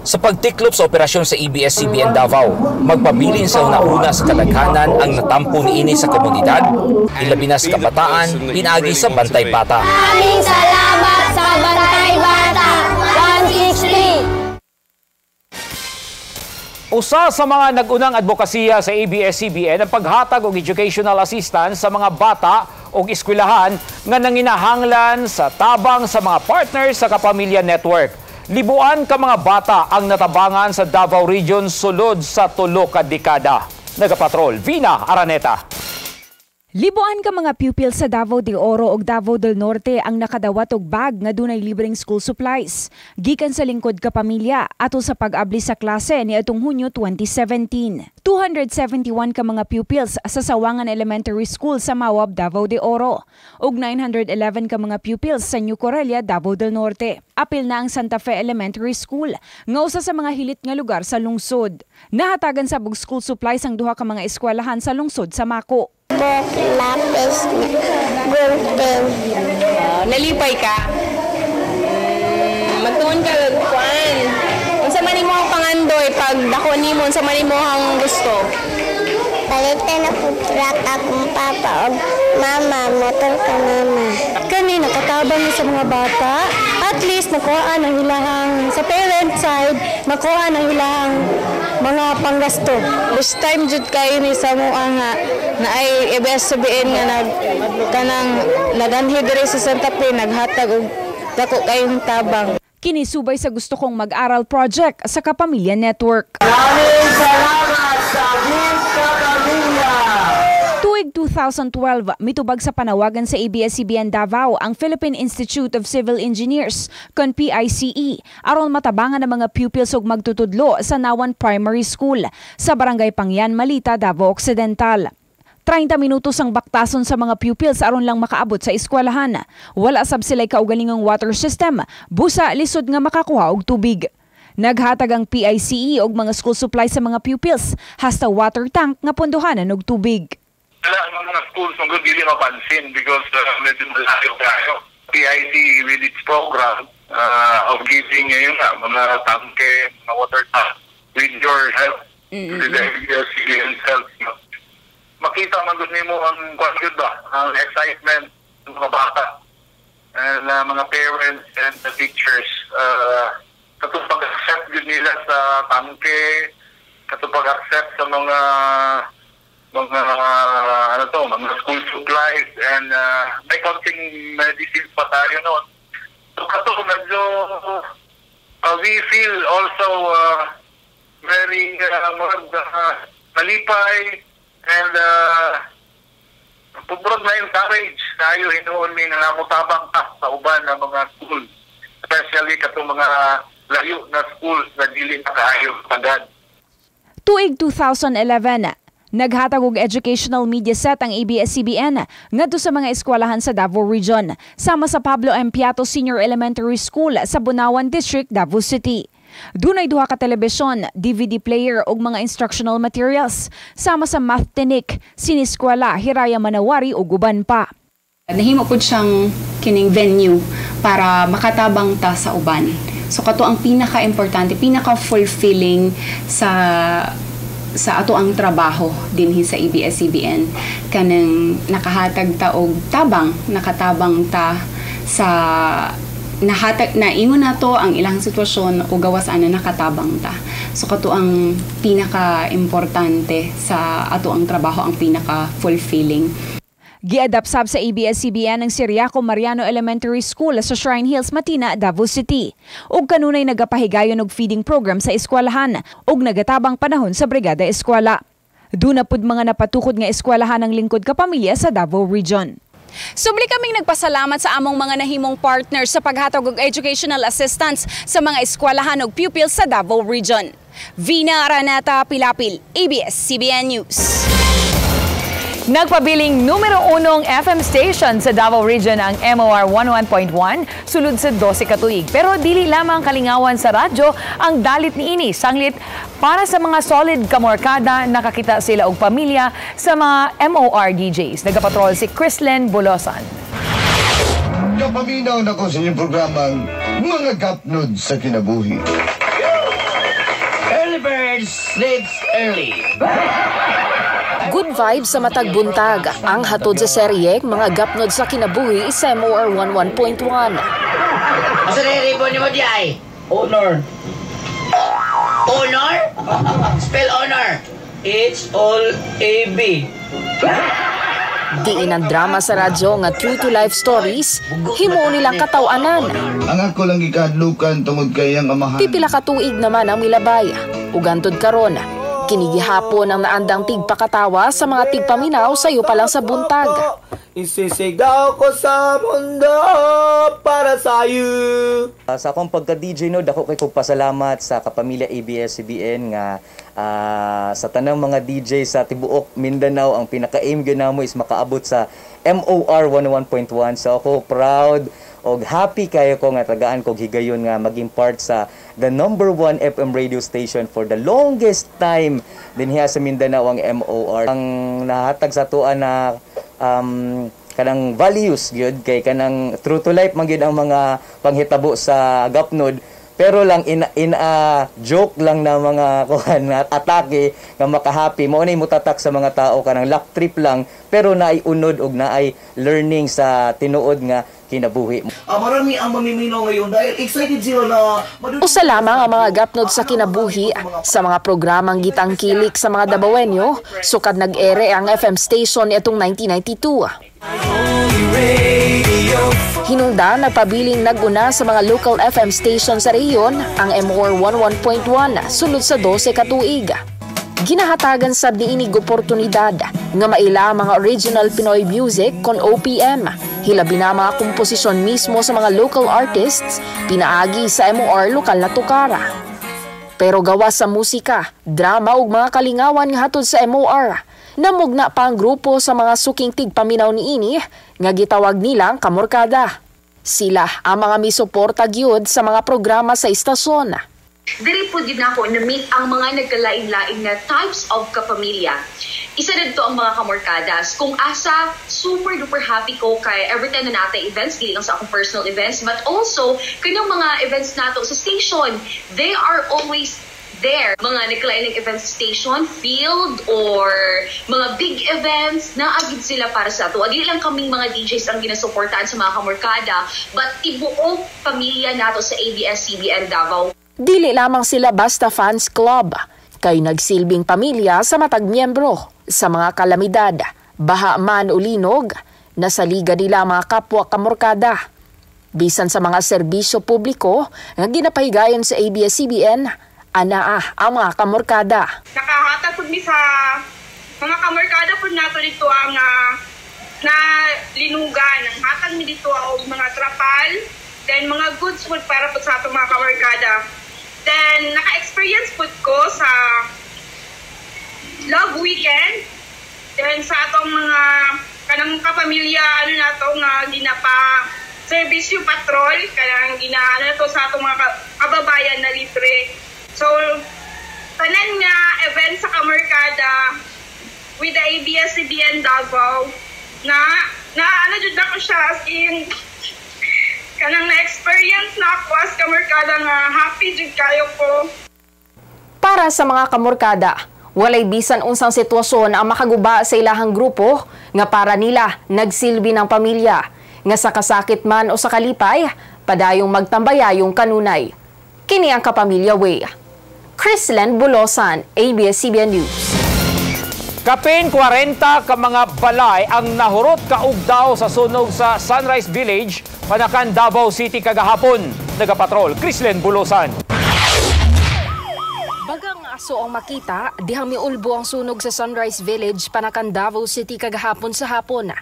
Sa pagtiklop sa operasyon sa ABS-CBN Davao, magpabilin sa una sa kadaghanan ang natampo niini sa komunidad, ilabi na sa kabataan, pinagi sa Bantay Bata. Maraming salamat sa Bantay Bata 163! Usa sa mga nagunang advokasya sa ABS-CBN ang paghatag og educational assistance sa mga bata o eskwelahan nga nanginahanglan sa tabang sa mga partners sa Kapamilya Network. Libuan ka mga bata ang natabangan sa Davao Region sulod sa 3 ka dekada. Nagapatrol, Vina Araneta. Libuan ka mga pupils sa Davao de Oro ug Davao del Norte ang nakadawat og bag nga dunay libreng school supplies gikan sa lingkod ka pamilya ato sa pag-abli sa klase niadtong Hunyo 2017. 271 ka mga pupils sa Sawangan Elementary School sa Mawab, Davao de Oro ug 911 ka mga pupils sa New Corelia, Davao del Norte. Apil na ang Santa Fe Elementary School nga usa sa mga hilit nga lugar sa lungsod. Nahatagan sa bug school supplies ang duha ka mga eskwelahan sa lungsod sa Mako. Lapis, gunting. Nalipay ka? Magtuon ka, kuan. Unsa man imo ang pangandoy pag dako nimo unsa man imo ang gusto? Palitan ako truck akong papa o mama, motor ka mama. Kani nakatabang sa mga bata, at least nakuha ang hilahang sa parent side, nakuha ang hilahang mga panggasto. First time jud kay ni sa moa nga na ay ABS-CBN nga naganhi diri sa Santa Fe naghatag og dako kayong tabang. Kinisubay sa Gusto Kong Mag-aral project sa Kapamilya Network. Maraming salamat sa Miss Kapamilya! Tuig 2012, mitubag sa panawagan sa ABS-CBN Davao ang Philippine Institute of Civil Engineers, kon PICE, aron matabangan ng mga pupils og magtutudlo sa Nawan Primary School sa Barangay Pangyan, Malita, Davao Occidental. 30 minutos ang baktason sa mga pupils aron lang makaabot sa eskwelahan. Wala sab sila'y kaugalingong water system, busa lisod nga makakuha og tubig. Naghatag ang PICE og mga school supplies sa mga pupils, hasta water tank nga pondohanan og tubig. Wala ang mga schools ang dili mapansin because medyo malayo tayo. PIC with its program of giving mga tangke, mga water tank with your help, with the ABS-CBN help. Makita man gud nimo ang kwanjud ba, ang excitement ng mga bata and mga parents and the teachers. Katong pag-accept yun nila sa tangke, katong pag-accept sa mga mga school supplies and may konting medicines pa tayo noon. So katong medyo we feel also very malipay and pubrod na encourage tayo hinuon ni nangamutabang sa uban ng mga schools, especially katong mga layo na schools na dili na kaayo pagad. Tuig 2011, naghatag og educational media set ang ABS-CBN ngadto sa mga eskwelahan sa Davao Region, sama sa Pablo M. Piato Senior Elementary School sa Bunawan District, Davao City. Dunay duha ka telebisyon, DVD player ug mga instructional materials, sama sa math tinik, siniskwela, Hiraya Manawari ug uban pa. Nahimo pud siyang kining venue para makatabang ta sa uban. So kato ang pinaka-importante, pinaka-fulfilling sa ato ang trabaho dinhi sa ABS-CBN kanang nakahatag ta og tabang, nakatabang ta sa nahatag na ingon nato ang ilang sitwasyon o gawas ana nakatabang ta. So kato ang pinaka-importante sa ato ang trabaho, ang pinaka-fulfilling. Giadapt sab sa ABS-CBN ang Siriaco Mariano Elementary School sa Shrine Hills, Matina, Davao City. Ug kanunay nagapahigayon og feeding program sa eskwelahan ug nagatabang panahon sa Brigada Eskwela. Duna pud mga napatukod nga eskwelahan ng lingkod kapamilya sa Davao Region. Subli kaming nagpasalamat sa among mga nahimong partners sa paghatag og educational assistance sa mga eskwelahan ug pupils sa Davao Region. Vina Araneta Pilapil, ABS-CBN News. Nagpabiling numero 1 FM station sa Davao Region ang MOR 101.1 sulod sa 12 katuig. Pero dili lamang kalingawan sa radyo ang dalit niini, sanglit para sa mga solid kamorkada, nakakita sila og pamilya sa mga MOR DJs. Nagapatrol si Chrislen Bolosan. Kapaminaw na ko sa inyong programang Mga Kapnod sa Kinabuhi. Early bird sleeps early. Good vibes sa matag buntag ang hatod sa serye Mga Gapnod sa Kinabuhi sa MOR 11.1. Asa na ribon mo di ay? Honor. Honor? Spell honor. It's all A-B. Diin ang drama sa radyo nga true to life stories, himo nilang katawanan. Ang ako lang ikadlukan tungod kay ang amahan. Pipila ka tuig naman ang milabay, ugantod karon. Kinigihapon ang naandang tigpakatawa sa mga tigpaminaw sa iyo pa lang sa buntag. Isisigaw ko sa mundo para sa iyo. Sa akong pagka-DJ no, dako kay kog pasalamat sa kapamilya ABS-CBN nga sa tanang mga DJ sa tibuok Mindanao, ang pinaka-aim gyud namo is makaabot sa MOR 101.1. So ako proud og happy kayo ko nga tagaan kog higayon nga maging part sa the #1 FM radio station for the longest time dinhi sa Mindanao, ang MOR. Ang nahatag sa tuwa na kanang values gyud kay kanang true to life man gyud ang mga panghitabo sa Gapnod, pero lang in a joke lang na mga kuhan na atake nga makahappy mo na mutatak sa mga tao kanang luck trip lang, pero naay unod og naay learning sa tinuod nga kinabuhi. Marami ang mamimino ngayon dahil excited sila na Usa lamang ang mga Gapnod sa Kinabuhi sa mga programang gitangkilik sa mga Dabawenyo, sukad nag-ere ang FM station itong 1992. Hinungdan nagpabiling naguna sa mga local FM station sa rehiyon ang MOR 101.1 sulod sa 12 katuig. Ginahatagan sab niinig oportunidad nga maila mga original Pinoy music kon OPM. Hilabi na mga komposisyon mismo sa mga local artists pinaagi sa MOR lokal na tukara. Pero gawas sa musika, drama ug mga kalingawan nga hatod sa MOR, namugna pa ang grupo sa mga suking tigpaminaw niini nga gitawag nilang kamorkada. Sila ang mga misuporta gyud sa mga programa sa istasyon. Diri po din ako na-meet ang mga nagkalain-lain na types of kapamilya. Isa na dito ang mga kamorkadas. Kung asa, super duper happy ko kay every time na natin events, hindi lang sa akong personal events, but also kanyang mga events nato sa station. They are always there. Mga nagkalain ng events station, field, or mga big events, naagid sila para sa ato. Hindi lang kaming mga DJs ang ginasuportaan sa mga kamorkada, but ibuong pamilya nato sa ABS-CBN Davao. Dili lamang sila basta fans club, kay nagsilbing pamilya sa matag miyembro sa mga kalamidad, baha man o linog, nasa liga nila mga kapwa kamorkada. Bisan sa mga serbisyo publiko nga ginapahigayon sa ABS-CBN, anaa ang mga kamorkada. Nakahatag po mi sa mga kamorkada po nato dito ang na linugan. Ang hatag mi dito ang mga trapal, then mga goods food para po sa atong mga kamorkada. Then, naka-experience po ko sa Love Weekend. Then, sa atong mga kanang kapamilya, na to nga ginapa Servisyo Patrol, kanang ginaano to sa atong mga kababayan na libre. So, tanan nga event sa Kamorkada with the ABS-CBN Davao na ano jud ako siya as in kanang na-experience na ako as kamorkada nga happy jud kayo ko. Para sa mga kamorkada, walay bisan unsang sitwasyon ang makaguba sa ilahang grupo nga para nila nagsilbi ng pamilya nga sa kasakit man o sa kalipay, padayong magtambayayong kanunay. Kini ang Kapamilya Way. Chrislen Bulosan, ABS-CBN News. Kapin 40 ka mga balay ang nahurot kaugdaw sa sunog sa Sunrise Village, Panakan, Davao City kagahapon. Nagapatrol, Chrislen Bulosan. Bagang aso ang makita, dihang miulbo ang sunog sa Sunrise Village, Panakan, Davao City kagahapon sa hapon.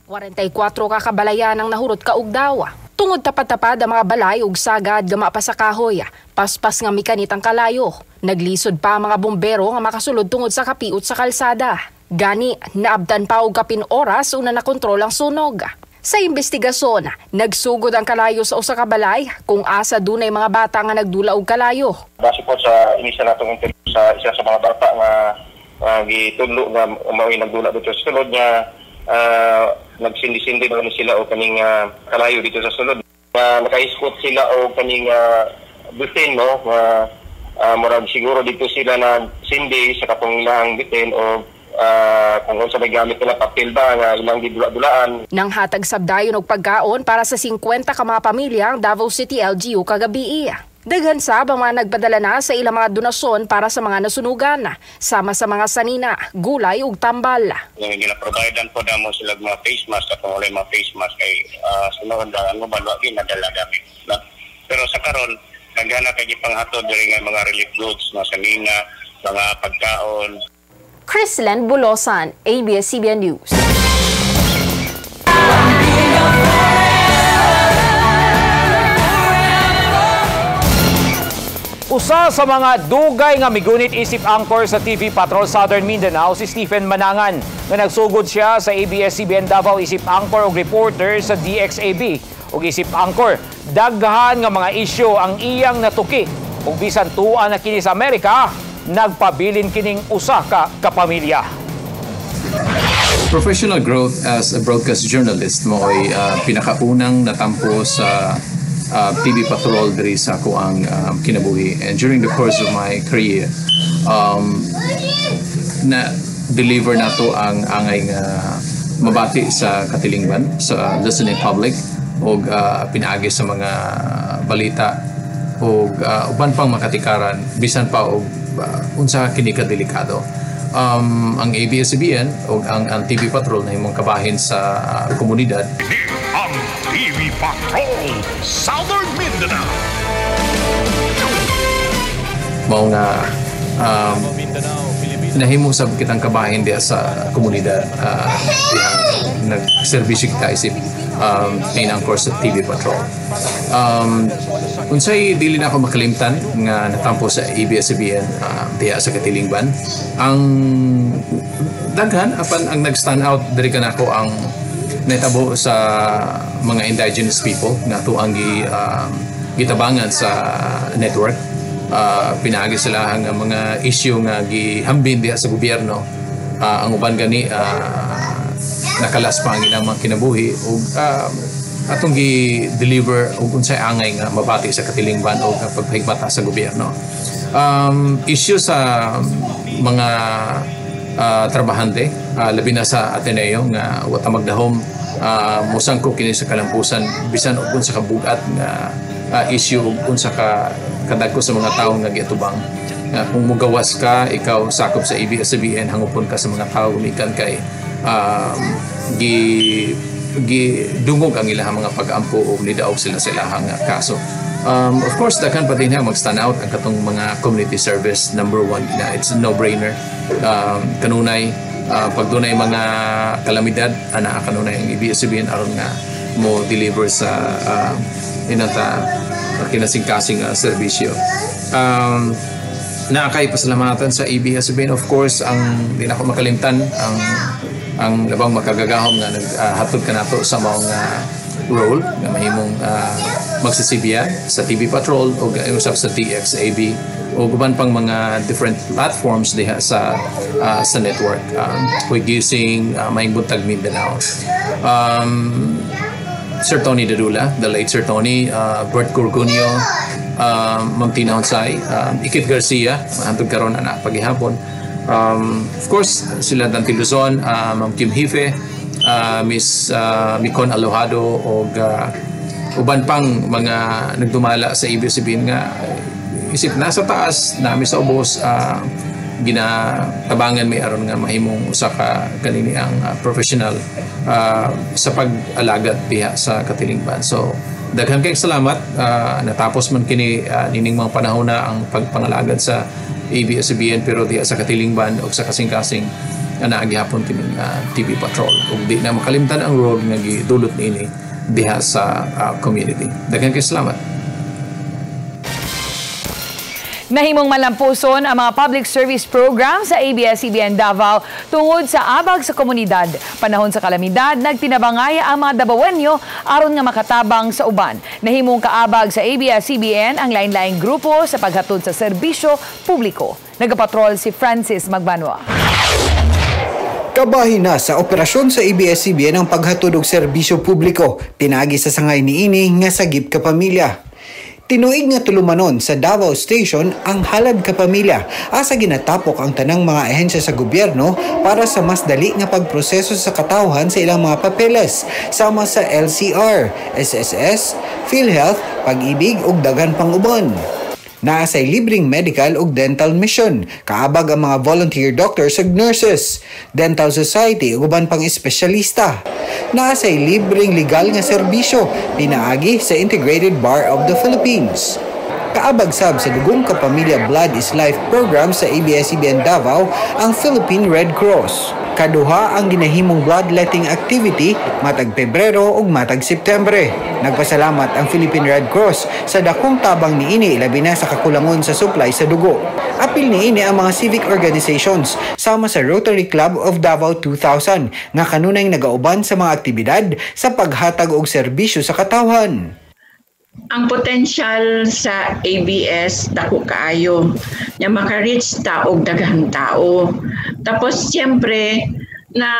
44 ka kabalayan ang nahurot kaugdaw. Tungod tapad-tapad ang mga balay ug sagad gama pa sa kahoy, paspas nga mikanit ang kalayo. Naglisod pa ang mga bombero nga makasulod tungod sa kapiot sa kalsada. Gani, naabdan pa og kapin oras una nakontrol ang sunog. Sa investigasyon, nagsugod ang kalayo sa usa ka balay kung asa dunay mga bata nga nagdula og kalayo. Base po sa inisa natong interview sa isa sa mga bata nga gitudlo nga umawi nagdula dito sa sulod niya, nagsindi-sindi na sila o kaning kalayo dito sa sulod. Naka-escort sila o kaning butin, no? Murag siguro dito sila na sindi sa katong ilang bitin o kung sa may gamit nila papel ba nga ilang gidula-dulaan. Nang hatag sabdayon og pagkaon para sa 50 ka mga pamilya ang Davao City LGU kagabi. Daghan sab ang mga nagpadala na sa ilang mga donasyon para sa mga nasunugan, sama sa mga sanina, gulay ug tambal. Yung gina-providean po na mo sila mga face mask at wala mga face mask kay sunod ang mo balwagi nadala gamit na. Pero sa karon nagana kay panghatod diri nga mga relief goods na sanina, mga pagkaon. Chrislen Bulosan, ABS-CBN News. Usa sa mga dugay nga migunit isip anchor sa TV Patrol Southern Mindanao si Stephen Manangan nga nagsugod siya sa ABS-CBN Davao isip anchor og reporter sa DXAB og isip anchor daghan nga mga isyu ang iyang natuki ug bisan tuwa na kini sa Amerika nagpabilin kining usa ka kapamilya. Professional growth as a broadcast journalist mo ay pinakaunang natampo sa TV Patrol diri sa ako ang kinabuhi. And during the course of my career, na-deliver na to ang angay mabati sa katilingban, sa listening public, o pinaagi sa mga balita, o uban pang makatikaran, bisan pa o unsa kini kadelikado. Ang ABS-CBN o ang TV Patrol na imong kabahin sa komunidad. Ang TV Patrol Southern Mindanao. Mao nga nahimo sa kitang kabahin diya sa komunidad nagserbisyo kita isip main anchor sa TV Patrol. Unsay dili na ako makalimtan nga natampo sa ABS-CBN diya sa Katilingban. Ang daghan apan ang nag-stand out diri kanako ang netabo sa mga indigenous people na tuang gitabangan sa network. Pinaagi sila ang mga issue nga gihambin diha sa gobyerno. Ang uban gani nakalas pa ang ilang mga kinabuhi ug atong gi-deliver og unsay angay nga mabati sa Katilingban o pagpahigmata sa gobyerno. Issue sa mga trabahante, labi na sa Ateneo nga wata magdahom musang ko kini sa kalampusan bisan og unsa ka bugat nga issue og unsa ka kadagko sa mga tawo nga giatubang. Kung mugawas ka, ikaw sakop sa ABS-CBN, hangupon ka sa mga tao gumikan kay dungog ang ilang mga pag-ampo o nidaog sila sa ilahang kaso. Of course, daghan pa din mag-stand out ang katong mga community service. Number 1 na it's a no-brainer. Kanunay pag dunay mga kalamidad ana kanunay ang ABS-CBN aron nga mo deliver sa inata kinasingkasing serbisyo. Naakay pasalamatan sa ABS-CBN, of course, ang di na ako makalimtan ang labang makagagahom nga naghatod ka nato sa mga role nga mahimong magsisibiya sa TV Patrol o usap sa TXAB o guban pang mga different platforms diha sa network. Gising, Maing Buntag Mindanao. Sir Tony Dadula, the late Sir Tony, Bert Gorgonio, Ma'am Tina Honsay, Ikit Garcia, mahantod karon na paghihapon. Of course, sila Dante Luzon, Ma'am Kim Hife, Miss Micon Alojado o uban pang mga nagdumala sa ABS-CBN nga isip nasa taas nami sa ubos ginatabangan may aron nga mahimong usa ka kanini ang professional sa pag-alagat diha sa Katilingban. So daghan kay salamat, natapos man kini nining mga panahon na ang pagpangalagad sa ABS-CBN pero diha sa Katilingban o sa kasing-kasing naagihapon kining TV Patrol ug di na makalimtan ang role nga gidulot niini diha sa community. Daghan kay salamat. Nahimong malampuson ang mga public service program sa ABS-CBN Davao tungod sa abag sa komunidad. Panahon sa kalamidad, nagtinabangaya ang mga Davaoenyo aron nga makatabang sa uban. Nahimong kaabag sa ABS-CBN ang lain-laing grupo sa paghatod sa serbisyo publiko. Nagapatrol si Francis Magbanwa. Kabahin na sa operasyon sa ABS-CBN ang paghatod og serbisyo publiko. Pinagi sa sangay niini nga sagip ka pamilya. Tinuig nga tulumanon sa Davao Station ang Halad ka Pamilya asa ginatapok ang tanang mga ahensya sa gobyerno para sa mas dali nga pagproseso sa katawhan sa ilang mga papeles sama sa LCR, SSS, PhilHealth, Pag-ibig ug daghan pang uban. Naasay libreng medical ug dental mission, kaabag ang mga volunteer doctors ug nurses, dental society ug uban pang espesyalista. Naasay libreng legal nga serbisyo, pinaagi sa Integrated Bar of the Philippines. Kaabag sab sa Dugong ka Pamilya Blood is Life program sa ABS-CBN Davao ang Philippine Red Cross. Kaduha ang ginahimong bloodletting activity matag Pebrero ug matag Setyembre. Nagpasalamat ang Philippine Red Cross sa dakong tabang niini labi na sa kakulangon sa supply sa dugo. Apil niini ang mga civic organizations sama sa Rotary Club of Davao 2000 nga kanunay nagauban sa mga aktibidad sa paghatag og serbisyo sa katawhan. Ang potential sa ABS dako kaayo nga maka-reach ta og daghang tao. Tapos siyempre na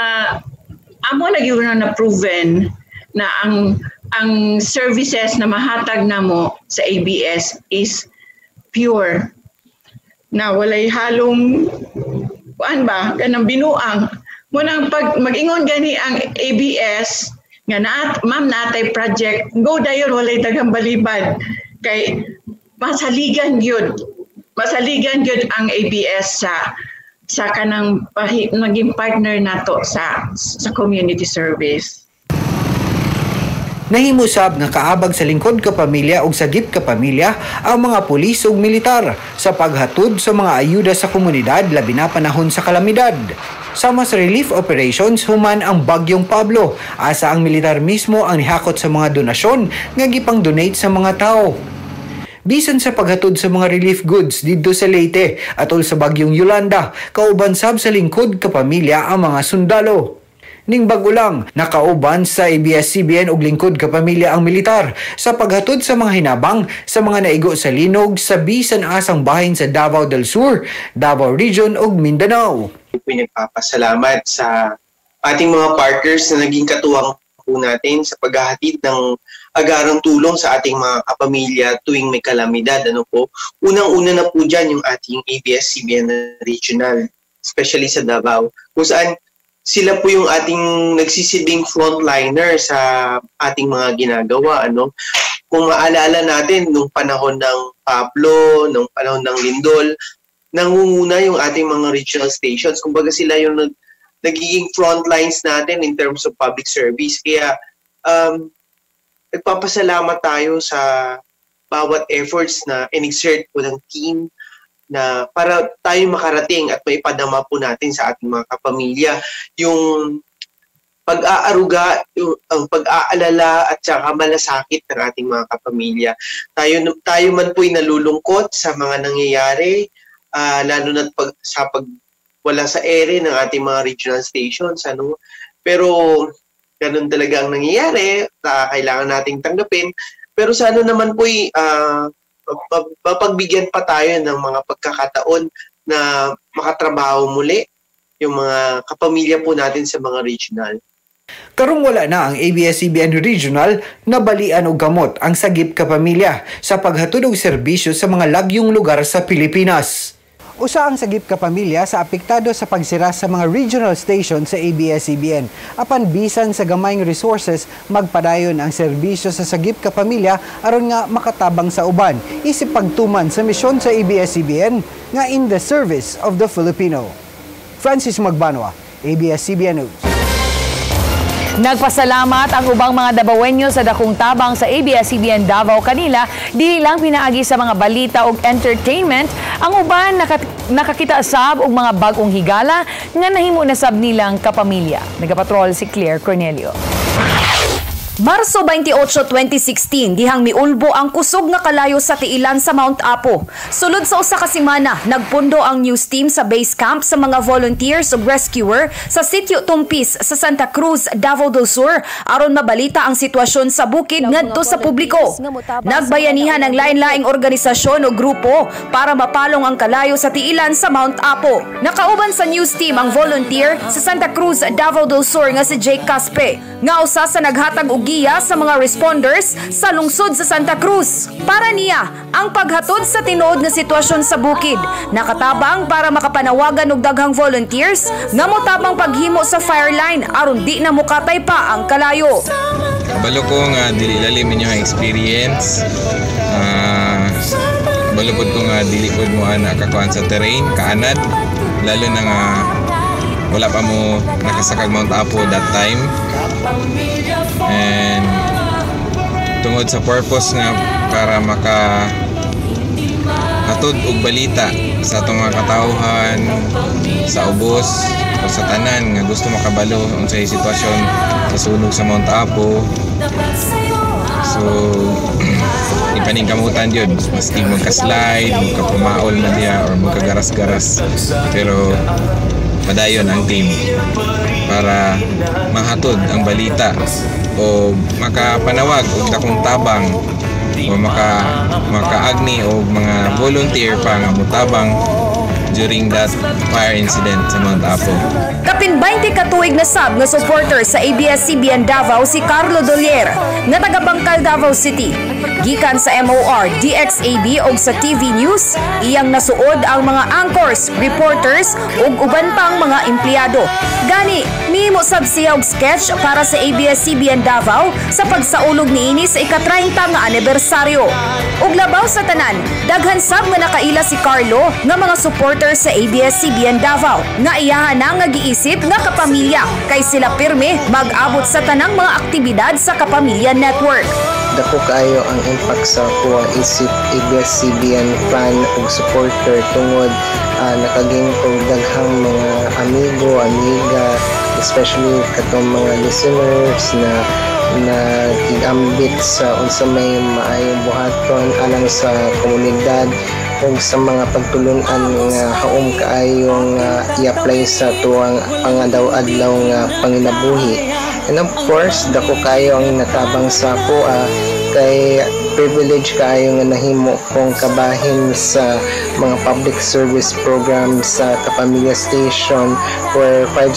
amo lagi na proven na ang services na mahatag namo sa ABS is pure. Na walay halong kuan ba kanang binuang mo nang pag mag-ingon gani ang ABS nga ma'am natay project go dayon walay daghang balibad kay masaligan gyud ang ABS sa kanang naging partner nato sa community service. Nahimusab nga kaabag sa lingkod ka pamilya ug sagip ka pamilya ang mga pulis ug militar sa paghatod sa mga ayuda sa komunidad labi na panahon sa kalamidad. Sama sa relief operations human ang Bagyong Pablo, asa ang militar mismo ang nihakot sa mga donasyon nga gipang-donate sa mga tao. Bisan sa paghatod sa mga relief goods didto sa Leyte atol sa Bagyong Yolanda, kauban sab sa lingkod ka pamilya ang mga sundalo. Ning bago lang, nakauban sa ABS-CBN og lingkod ka pamilya ang militar sa paghatod sa mga hinabang sa mga naigo sa linog sa bisan asang bahin sa Davao del Sur, Davao Region ug Mindanao. Pinagpapasalamat sa ating mga partners na naging katuwang po natin sa paghahatid ng agarang tulong sa ating mga kapamilya tuwing may kalamidad. Unang-una na po dyan yung ating ABS-CBN Regional, especially sa Davao, kung saan sila po yung ating nagsisilbing frontliner sa ating mga ginagawa. Kung maalala natin, nung panahon ng Pablo, nung panahon ng Lindol, nangunguna yung ating mga regional stations. Kumbaga sila yung nagiging frontlines natin in terms of public service. Kaya nagpapasalamat tayo sa bawat efforts na in-exert po ng team na para tayo makarating at maipadama po natin sa ating mga kapamilya yung pag-aaruga, ang pag-aalala at saka malasakit ng ating mga kapamilya. Tayo man po'y nalulungkot sa mga nangyayari, lalo na sa wala sa ere ng ating mga regional stations. Pero ganun talaga ang nangyayari, kailangan nating tanggapin. Pero sana naman po'y mapagbigyan pa tayo ng mga pagkakataon na makatrabaho muli yung mga kapamilya po natin sa mga regional. Karong wala na ang ABS-CBN Regional, nabalian og gamot ang sagip ka pamilya sa paghatod og serbisyo sa mga lagyong lugar sa Pilipinas. Usa ang sagip ka pamilya sa apektado sa pagsira sa mga regional station sa ABS-CBN. Apan bisan sa gamayng resources, magpadayon ang serbisyo sa sagip ka pamilya aron nga makatabang sa uban. Isip pagtuman sa misyon sa ABS-CBN nga in the service of the Filipino. Francis Magbanwa, ABS-CBN News. Nagpasalamat ang ubang mga Davaoenyo sa dakong tabang sa ABS-CBN Davao kanila, dili lang pinaagi sa mga balita ug entertainment, ang uban nakakita sab og mga bag-ong higala nga nahimo na sab nilang kapamilya. Nagapatrol si Claire Cornelio. Marso 28, 2016, dihang miulbo ang kusog nga kalayo sa tiilan sa Mount Apo. Sulod sa usa ka semana, nagpundo ang news team sa base camp sa mga volunteers ug rescuer sa Sitio Tumpis sa Santa Cruz, Davao del Sur aron mabalita ang sitwasyon sa bukid ngadto sa publiko. Nagbayanihan ang lain-laing organisasyon o grupo para mapalong ang kalayo sa tiilan sa Mount Apo. Nakauban sa news team ang volunteer sa Santa Cruz, Davao del Sur nga si Jake Caspe, nga usa sa naghatag og giya sa mga responders sa lungsod sa Santa Cruz. Para niya, ang paghatod sa tinuod nga sitwasyon sa bukid nakatabang para makapanawagan og daghang volunteers nga motabang paghimo sa fireline aron di na mukatay pa ang kalayo. Kabalo ko nga dili lalim inyo ang experience. Balupod ko nga dili pod mo ana kakuan sa terrain, kaanad, lalo na nga wala pa mo nakasakag Mount Apo that time. And tungod sa purpose nga para makahatod og balita sa atong mga katawhan, sa ubos o sa tanan nga gusto makabalo unsay sitwasyon sa sunog sa Mount Apo. So ipaningkamutan yun, maski magka-slide, magka-pumaol na diya or magkagaras-garas, pero padayon ang team para mahatod ang balita o makapanawag og dakong tabang o makaagni o mga volunteer pa nga motabang during that fire incident sa Mount Apo. Kapin 20 katuig na sab nga supporter sa ABS-CBN Davao si Carlo Dolier nga taga Bangkal, Davao City. Gikan sa MOR, DXAB o sa TV News, iyang nasuod ang mga anchors, reporters ug uban pang mga empleyado. Gani, mihimo sab siya og sketch para sa ABS-CBN Davao sa pagsaulog niini sa ika-30 nga anibersaryo. Ug labaw sa tanan, daghan sab nga nakaila si Carlo nga mga supporter supporter sa ABS-CBN Davao nga iyahan na nga giisip nga kapamilya kay sila pirme mag-abot sa tanang mga aktibidad sa Kapamilya Network. Dako kaayo ang impact sa kuha isip ABS-CBN fan ug supporter tungod nakaging kong daghang mga amigo, amiga, especially katong mga listeners na nag-ambit sa unsa may maayong buhaton alang sa komunidad ug sa mga pagtulunan nga haom kaayong i-apply sa tuwang pangadaw-adlaw nga panginabuhi. And of course, dako kayo ang natabang sa kuha kay privilege kayo nga nahimo kong kabahin sa mga public service program sa Kapamilya Station for 5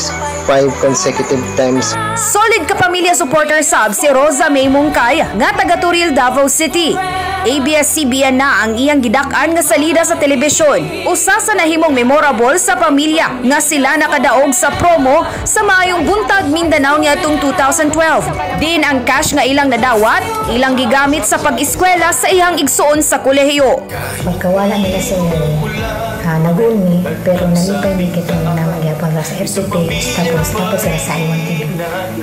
consecutive times. Solid Kapamilya supporter sab si Rosa May Mungkay nga taga Turil, Davao City. ABS-CBN na ang iyang gidak-an nga salida sa telebisyon. Usa sa nahimong memorable sa pamilya nga sila nakadaog sa promo sa Maayong Buntag Mindanao niadtong 2012. Din ang cash nga ilang nadawat, ilang gigamit sa pag-eskwela sa iyang igsuon sa kolehiyo. Magkawala nila sa nag-uni, pero nalipay ni kitong naman gyapon sa FB page, tapos sila sa iwan TV.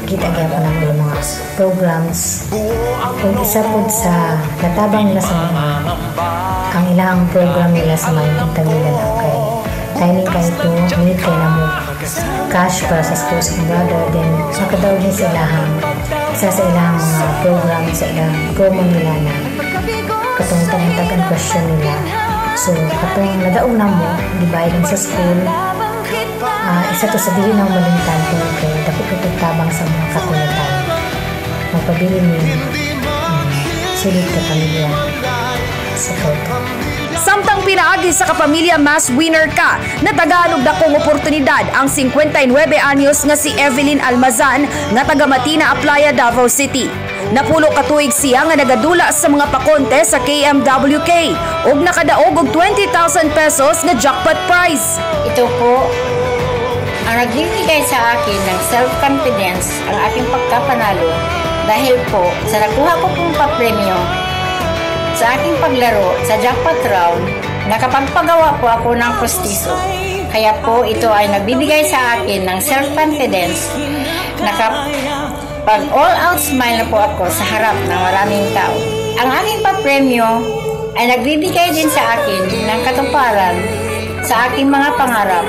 Kita gyapon ng mga programs. Kung isa po sa natabang nila sa mga ang ilang program nila sa mga Mindanao kay timing kayo ito, need kayo na mo cash para sa school sa brother, then nakadaw din sila isa sa ilang mga program sa ilang promo nila na katong tagan question nila. So, katong nadaong na mo, dibayad sa school, isa to sa dili na malintan kay dapat tabang sa mga katulatan. Magpabili mo sulit ka pamilya support. Samtang pinaagi sa Kapamilya Mass winner ka, natagalog dakong oportunidad ang 59 anyos nga si Evelyn Almazan nga taga Matina Aplaya, Davao City. Napulo katuig siya nga nagadula sa mga pakonte sa KMWK ug nakadaog og 20,000 pesos nga jackpot prize. Ito po ang nagbibigay sa akin ng self-confidence ang aking pagkapanalo dahil po sa nakuha ko pong papremyo sa aking paglaro sa jackpot round, nakapagpagawa po ako ng postiso. Kaya po ito ay nagbibigay sa akin ng self-confidence. Pag all-out smile na po ako sa harap ng maraming tao. Ang aking papremyo ay nagbibigay din sa akin ng katuparan sa aking mga pangarap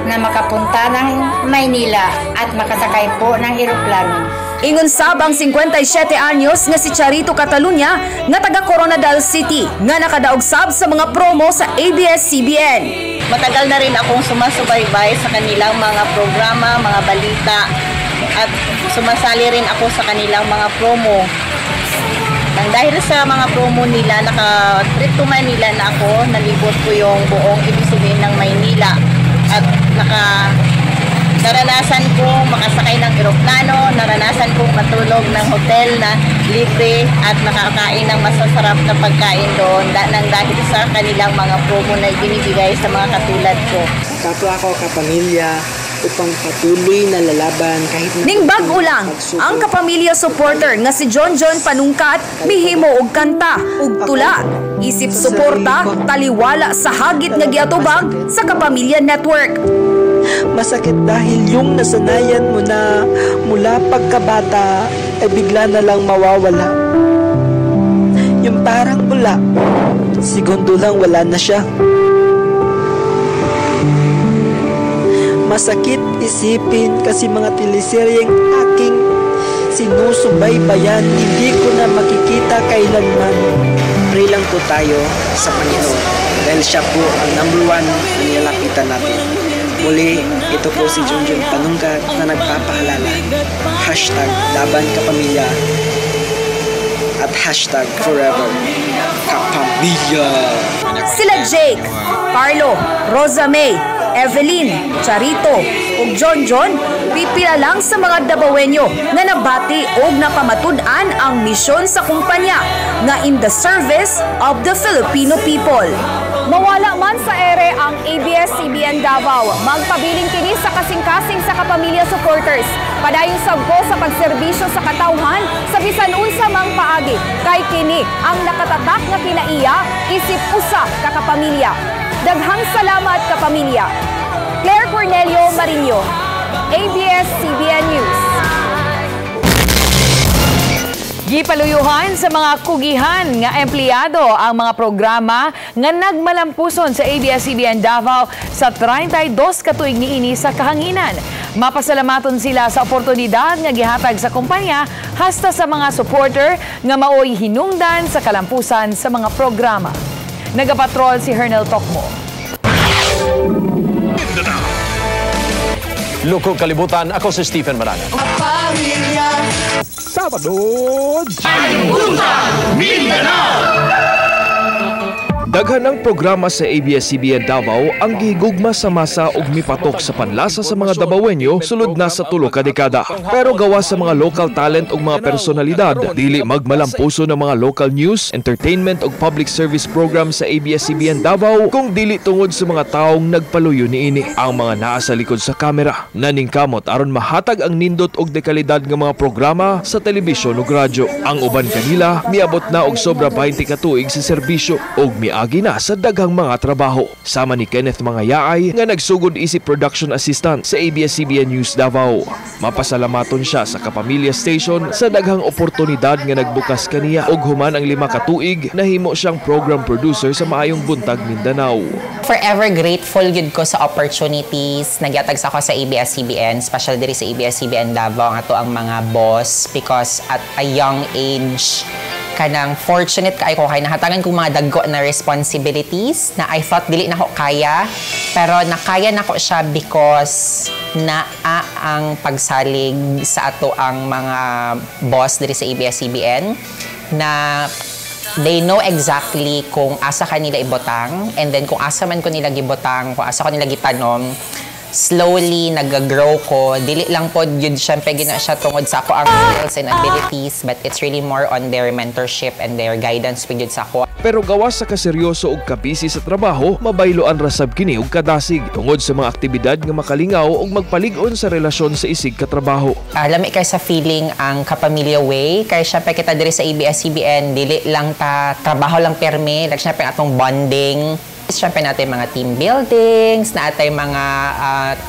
na makapunta ng Maynila at makasakay po ng eroplano. Ingon sab ang 57 anyos nga si Charito Catalunya nga taga Coronadal City nga nakadaog sab sa mga promo sa ABS-CBN. Matagal na rin akong sumasubaybay sa kanilang mga programa, mga balita at sumasali rin ako sa kanilang mga promo. Nang dahil sa mga promo nila, naka-trip to Manila na ako, nalibot ko yung buong ibig sabihin ng Maynila at naranasan ko makasakay ng eroplano, naranasan kong matulog ng hotel na libre at nakakain ng masasarap na pagkain doon nang dahil sa kanilang mga promo na binibigay sa mga katulad ko. Kapwa ko kapamilya upang patuloy na lalaban kahit na... Ning bag-o lang, ang Kapamilya supporter nga si John Panungkat mihimo og kanta ug tula. Isip suporta, taliwala sa hagit nga giatubag sa Kapamilya Network. Masakit dahil yung nasanayan mo na mula pagkabata ay bigla na lang mawawala. Yung parang bula, segundo lang wala na siya. Masakit isipin kasi mga teleseryeng aking sinusubaybayan, hindi ko na makikita kailanman. Pray lang po tayo sa Panginoon dahil siya po ang number 1 na nilalapitan natin. Muli, ito po si John Panungkat na nagpapaalala. #Laban Kapamilya at #Forever Kapamilya. Sila Jake, Carlo, Rosa May, Evelyn, Charito ug John pipila lang sa mga Dabawenyo nga nabati og napamatud-an ang misyon sa kumpanya nga in the service of the Filipino people. Mawala man sa ere ang ABS-CBN Davao, magpabiling kini sa kasing-kasing sa Kapamilya supporters. Padayong sabko sa pagserbisyo sa katawhan sa bisan unsa mang paagi kay kini ang nakatatak nga kinaiya isip usa ka kapamilya. Daghang salamat kapamilya. Claire Cornelio Marinho, ABS-CBN News. Gipaluyuhan sa mga kugihan nga empleyado ang mga programa nga nagmalampuson sa ABS-CBN Davao sa 32 ka tuig niini sa kahanginan. Mapasalamaton sila sa oportunidad nga gihatag sa kumpanya hasta sa mga supporter nga maoy hinungdan sa kalampusan sa mga programa. Nagapatrol si Hernel Tokmo. Lukog Kalibutan, ako si Stephen Marana. Sabado, Ayubutan, Mindanao! Daghan ang programa sa ABS-CBN Davao ang gihigugma sa masa ug mipatok sa panlasa sa mga Davaoenyo sulod na sa 3 ka dekada. Pero gawa sa mga local talent ug mga personalidad, dili magmalampuso ng mga local news, entertainment ug public service program sa ABS-CBN Davao kung dili tungod sa mga taong nagpaluyo niini. Ang mga naa sa likod sa kamera naningkamot aron mahatag ang nindot ug dekalidad nga mga programa sa telebisyon ug radyo. Ang uban kanila miabot na og sobra 20 ka tuig sa serbisyo ug gina sa daghang mga trabaho. Sama ni Kenneth Mangayaay nga nagsugod isip production assistant sa ABS-CBN News Davao. Mapasalamaton siya sa Kapamilya Station sa daghang oportunidad nga nagbukas kaniya ug human ang 5 ka tuig nahimo siyang program producer sa Maayong Buntag, Mindanao. Forever grateful gid ko sa opportunities nagyatag sa ako sa ABS-CBN, especially diri sa ABS-CBN Davao nga to ang mga boss because at a young age kanang fortunate kay ko kay nahatagan kong mga dagko na responsibilities na I thought dili na ko kaya pero nakaya na ko siya because naa ang pagsalig sa ato ang mga boss diri sa ABS-CBN na they know exactly kung asa kanila ibotang and then kung asa man ko nila gibotang, kung asa ko nila gitanom, slowly nag-grow ko. Dili lang po yun syempre gina siya tungod sa ako ang skills and abilities but it's really more on their mentorship and their guidance with yun sa ako. Pero gawas sa kaseryoso ug kabisi sa trabaho, mabayloan rasab kini og kadasig tungod sa mga aktibidad nga makalingaw ug magpalig-on sa relasyon sa isig katrabaho. Lami kay sa feeling ang kapamilya way kay syempre kita diri sa ABS-CBN dili lang ta trabaho lang permi, like syempre atong bonding. Siyempre natin mga team buildings, natin mga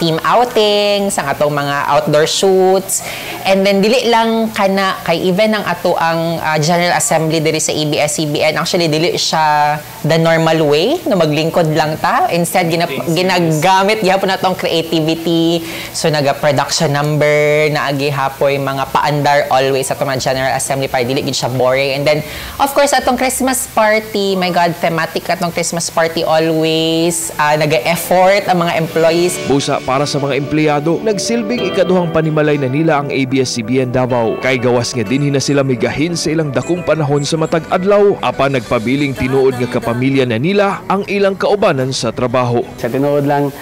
team outings, ang atong mga outdoor shoots. And then, dili lang kana, kay even ang ato ang General Assembly diri sa ABS-CBN, actually, dili siya the normal way, na maglingkod lang ta. Instead, ginagamit gihapon na itong creativity. So, naga-production number, naagihapoy mga paandar always sa mga General Assembly para dili gid siya boring. And then, of course, atong Christmas party, my God, thematic atong Christmas party always, nag-effort ang mga employees. Busa para sa mga empleyado, nagsilbing ikaduhang panimalay na nila ang ABS-CBN Davao. Kay gawas nga dinhi na sila migahin sa ilang dakong panahon sa matag adlaw, apan nagpabiling tinuod nga kapamilya na nila ang ilang kaubanan sa trabaho. Sa tinuod lang,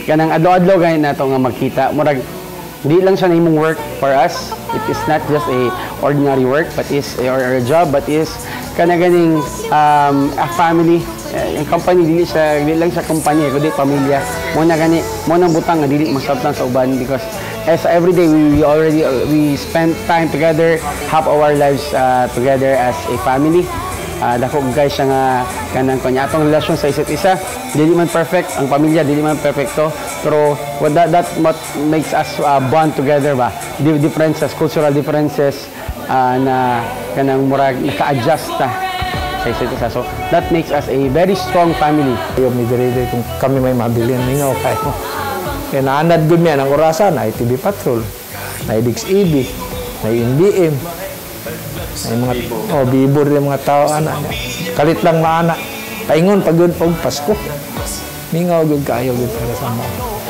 kanang adlaw-adlaw gani nato nga magkita, murag di lang siya na imong work for us. It is not just a ordinary work, but is or a job, but is kanaganing a family. Yung company dili lang sa kumpanya kundi pamilya. Mo na gani mo nang butang nga dili masabtan sa uban because as every day we spend time together, half our lives together as a family. Dako guys siya nga kanang atong relasyon sa isa't isa. Dili man perfect ang pamilya, dili man perfecto, pero that what makes us bond together ba. Differences, cultural differences na kanang murag naka-adjust ta sa isa't isa. So that makes us a very strong family. Yung midire kung kami may mabilin ningaw kayo. Kaya naanad gud mi ang orasan na TV Patrol, na DXEB, na MBM. Ay mga bibor yung mga tao ana. Kalit lang maana. Paingon pagud pag Pasko. Mingaw gud kaayo gud para sa mo.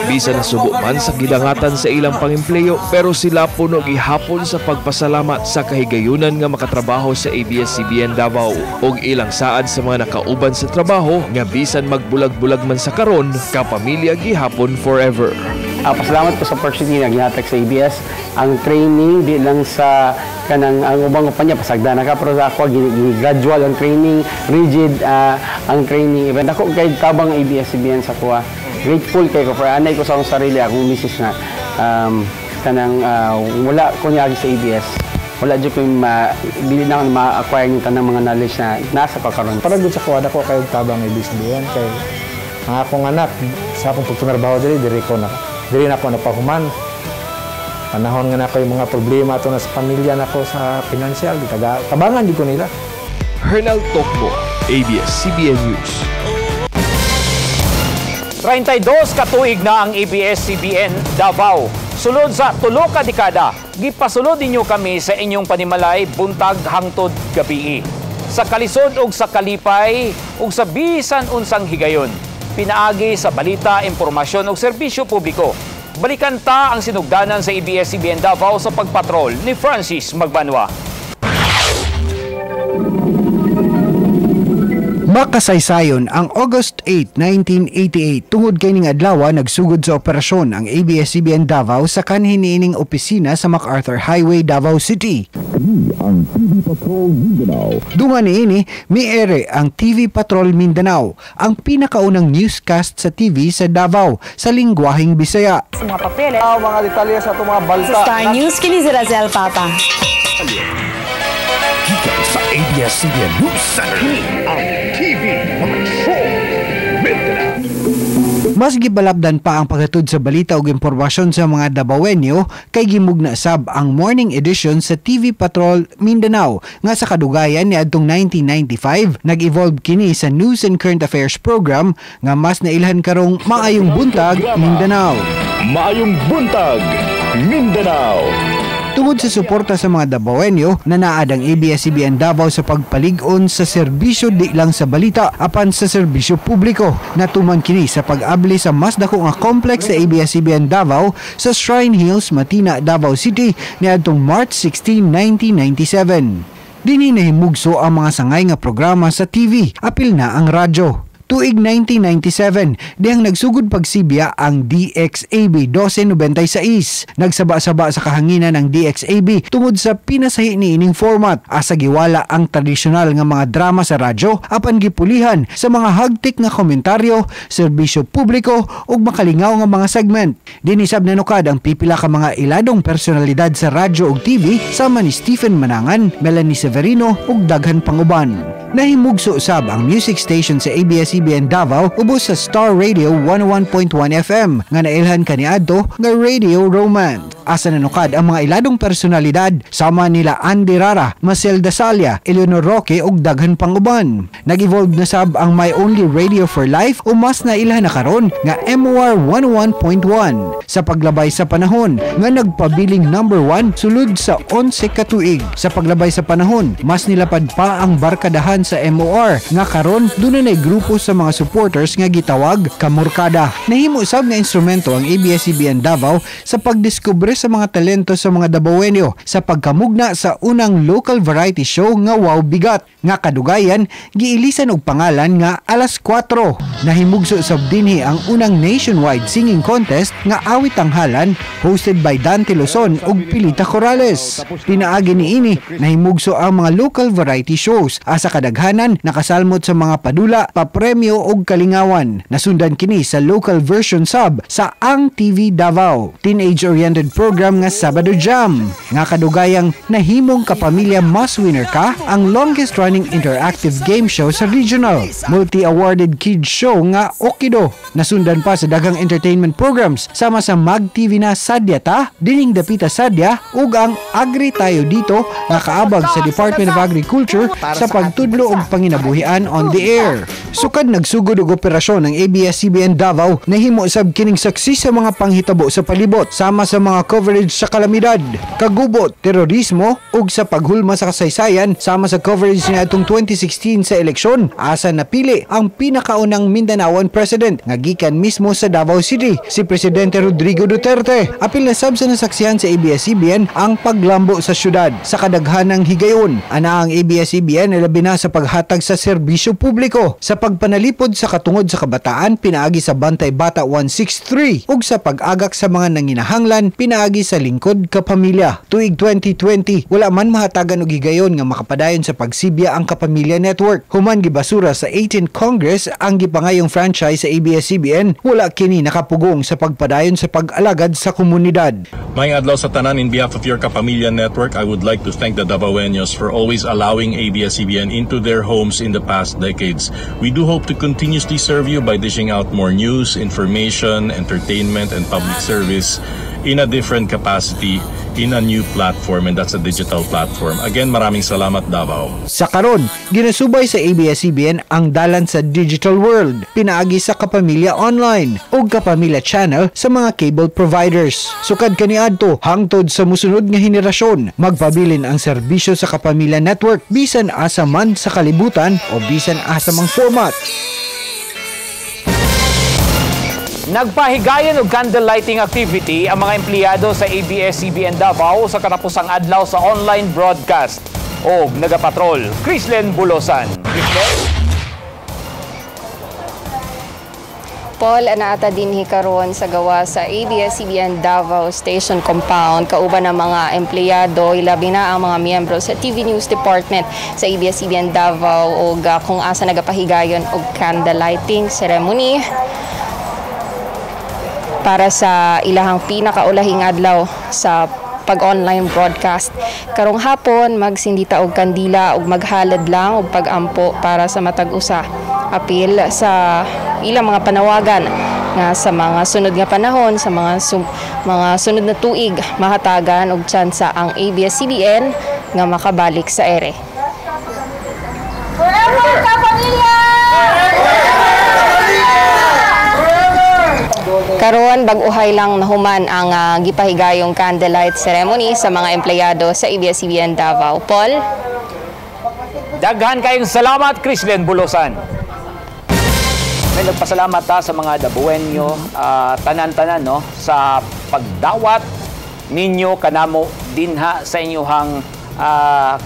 Bisan nasubo man sa gidangatan sa ilang pangempleyo pero sila puno gihapon sa pagpasalamat sa kahigayunan nga makatrabaho sa ABS-CBN Davao ug ilang saad sa mga nakauban sa trabaho nga bisan magbulag-bulag man sa karon kapamilya gihapon forever. Pasalamat ko sa opportunity na gihatag sa ABS. Ang training di lang sa kanang ang ubang kumpanya pasagda na ka pero ako gradual ang training, rigid ang training. Even ako kay tabang ABS-CBN sa kuha. Grateful kay ko for anay ko sa akong sarili akong misis na kanang wala ko niya sa ABS. wala dyan ko dili na ma-acquire yung tanang mga knowledge na nasa pagkaroon. Para dun sa kuwada ko kayo tabang ABS-CBN kay ang akong anak sa akong pagtunarbaho diri na ako napahuman. Panahon nga na ko yung mga problema ito na sa pamilya na ko sa financial, tabangan di ko nila. Hernal Tokbo, ABS-CBN News. 32 katuig na ang ABS-CBN Davao. Sulod sa 3 ka dekada, gipasulod ninyo kami sa inyong panimalay buntag hangtod gabii. Sa kalisod ug sa kalipay ug sa bisan unsang higayon. Pinaagi sa balita, impormasyon ug serbisyo publiko. Balikan ta ang sinugdanan sa ABS-CBN Davao sa pagpatrol ni Francis Magbanwa. Makasaysayon ang August 8, 1988 tungod kay ning adlaw nagsugod sa operasyon ang ABS-CBN Davao sa kanhiniining opisina sa MacArthur Highway, Davao City. Ang TV Patrol Mindanao. Dungan niini miere ang TV Patrol Mindanao, ang pinakaunang newscast sa TV sa Davao sa lingwaheng Bisaya. Sa mga papeles, mga detalye sa itong mga balta. Sa Star News, kini si Razel Papa. Sa ABS-CBN News Center, ang TV Patrol Mindanao. Mas gibalabdan pa ang paghatod sa balita ug impormasyon sa mga Davaoenyo kay gimugna sab ang morning edition sa TV Patrol Mindanao nga sa kadugayan niadtong 1995 nag-evolve kini sa News and Current Affairs program nga mas nailhan karong Maayong Buntag Mindanao. Maayong Buntag Mindanao. Tungod sa suporta sa mga Davaoenyo, nanaad ang ABS-CBN Davao sa pagpalig-on sa serbisyo di lang sa balita apan sa serbisyo publiko. Natuman kini sa pag-abli sa mas dako nga complex sa ABS-CBN Davao sa Shrine Hills, Matina, Davao City niadtong March 16, 1997. Dinhi nahimugso ang mga sangay nga programa sa TV, apil na ang radyo. Tuig 1997, dihang nagsugod pagsibya ang DXAB 1296. Nagsaba-saba sa kahanginan ng DXAB tungod sa pinasahi niining format. Asa giwala ang tradisyonal nga mga drama sa radyo apan gipulihan sa mga hagtik nga komentaryo, serbisyo publiko ug makalingaw nga mga segment. Dinisab nanukad ang pipila ka mga iladong personalidad sa radyo ug TV sama ni Stephen Manangan, Melanie Severino ug daghan panguban. Nahimugso usab ang music station sa ABS-CBN Davao ubos sa Star Radio 101.1 FM nga nailhan kaniadto nga Radio Romance. Asa nanukad ang mga iladong personalidad sama nila Andy Rara, Marcel Dasalia, Eleanor Roque ug daghan panguban. Nag-evolve na sab ang My Only Radio for Life o mas nailhan na karon nga MOR 101.1 sa paglabay sa panahon nga nagpabiling number 1 sulod sa 11 ka tuig. Sa paglabay sa panahon, mas nilapad pa ang barkadahan sa MOR nga karon dunay grupo sa mga supporters nga gitawag Kamorkada. Nahimo sab nga instrumento ang ABS-CBN Davao sa pagdiskubre sa mga talento sa mga Davaoenyo sa pagkamugna sa unang local variety show nga Wow Bigat nga kadugayan giilisan og pangalan nga Alas 4. Nahimugso sab dinhi ang unang nationwide singing contest nga Awit Tanghalan hosted by Dante Luzon ug Pilita Corrales. Pinaagi niini nahimugso ang mga local variety shows asa kadaghanan nakasalmot sa mga padula, papremyo ug kalingawan. Nasundan kini sa local version sub sa Ang TV Davao, teenage-oriented program nga Sabado Jam. Nga kadugayang nahimong kapamilya mas winner ka ang longest running interactive game show sa regional. Multi-awarded kids show nga Okido. Nasundan pa sa daghang entertainment programs sama sa Mag TV na Sadya Ta, Dining Dapita Sadya ug ang Agri Tayo Dito nga kaabag sa Department of Agriculture sa pagtudlo og panginabuhian on the air. Sukad nagsugod og operasyon ng ABS-CBN Davao, nahimo sab kining saksi sa mga panghitabo sa palibot sama sa mga coverage sa kalamidad, kagubot, terorismo ug sa paghulma sa kasaysayan sama sa coverage niadtong 2016 sa eleksyon asa napili ang pinakaunang Mindanaoan president nga gikan mismo sa Davao City, si Presidente Rodrigo Duterte. Apil na sab sa nasaksihan sa ABS-CBN ang paglambo sa syudad sa kadaghanang higayon. Ana ang ABS-CBN labi na sa paghatag sa serbisyo publiko, sa pagpanalipod sa katungod sa kabataan pinaagi sa Bantay Bata 163 ug sa pag-agak sa mga nanginahanglan pinaagi pinaagi sa lingkod kapamilya. Tuig 2020, wala man mahatagan og higayon nga makapadayon sa pagsibya ang Kapamilya Network. Human gibasura sa 18th Congress ang gipangayong franchise sa ABS-CBN, wala kini nakapugong sa pagpadayon sa pag-alagad sa komunidad. Maayong adlaw sa tanan. In behalf of your Kapamilya Network, I would like to thank the Davaoeños for always allowing ABS-CBN into their homes in the past decades. We do hope to continuously serve you by dishing out more news, information, entertainment, and public service in a different capacity, in a new platform, and that's a digital platform. Again, maraming salamat, Davao. Sa karon, ginasubay sa ABS-CBN ang dalan sa digital world, pinaagi sa Kapamilya Online o Kapamilya Channel sa mga cable providers. Sukad kaniadto hangtod sa musunod nga henerasyon, magpabilin ang serbisyo sa Kapamilya Network bisan asa man sa kalibutan o bisan asa mang format. Nagpahigayon og candle lighting activity ang mga empleyado sa ABS-CBN Davao sa katapusang adlaw sa online broadcast. O nagapatrol, Chrislen Bulosan. Paul, anaata dinhi karon sa gawa sa ABS-CBN Davao Station Compound. Kauban ng mga empleyado, ilabi na ang mga miyembro sa TV News Department sa ABS-CBN Davao o kung asa nagapahigayon og candle lighting ceremony para sa ilahang pinakaulahing adlaw sa pag-online broadcast. Karong hapon, magsindita og kandila ug maghalad lang og pag-ampo para sa matag usa. Apil sa ilang mga panawagan nga sa mga sunod nga panahon, sa mga sunod na tuig, mahatagan og tsansa ang ABS-CBN nga makabalik sa ere. Forever Kapamilya! Karon bag-uhay lang nahuman ang gipahigayong candlelight ceremony sa mga empleyado sa ABS-CBN Davao. Paul? Daghan kayong salamat, Chrislen Bulosan. May nagpasalamat sa mga Davaoeño, tanan-tanan no, sa pagdawat ninyo kanamo dinha sa inyuhang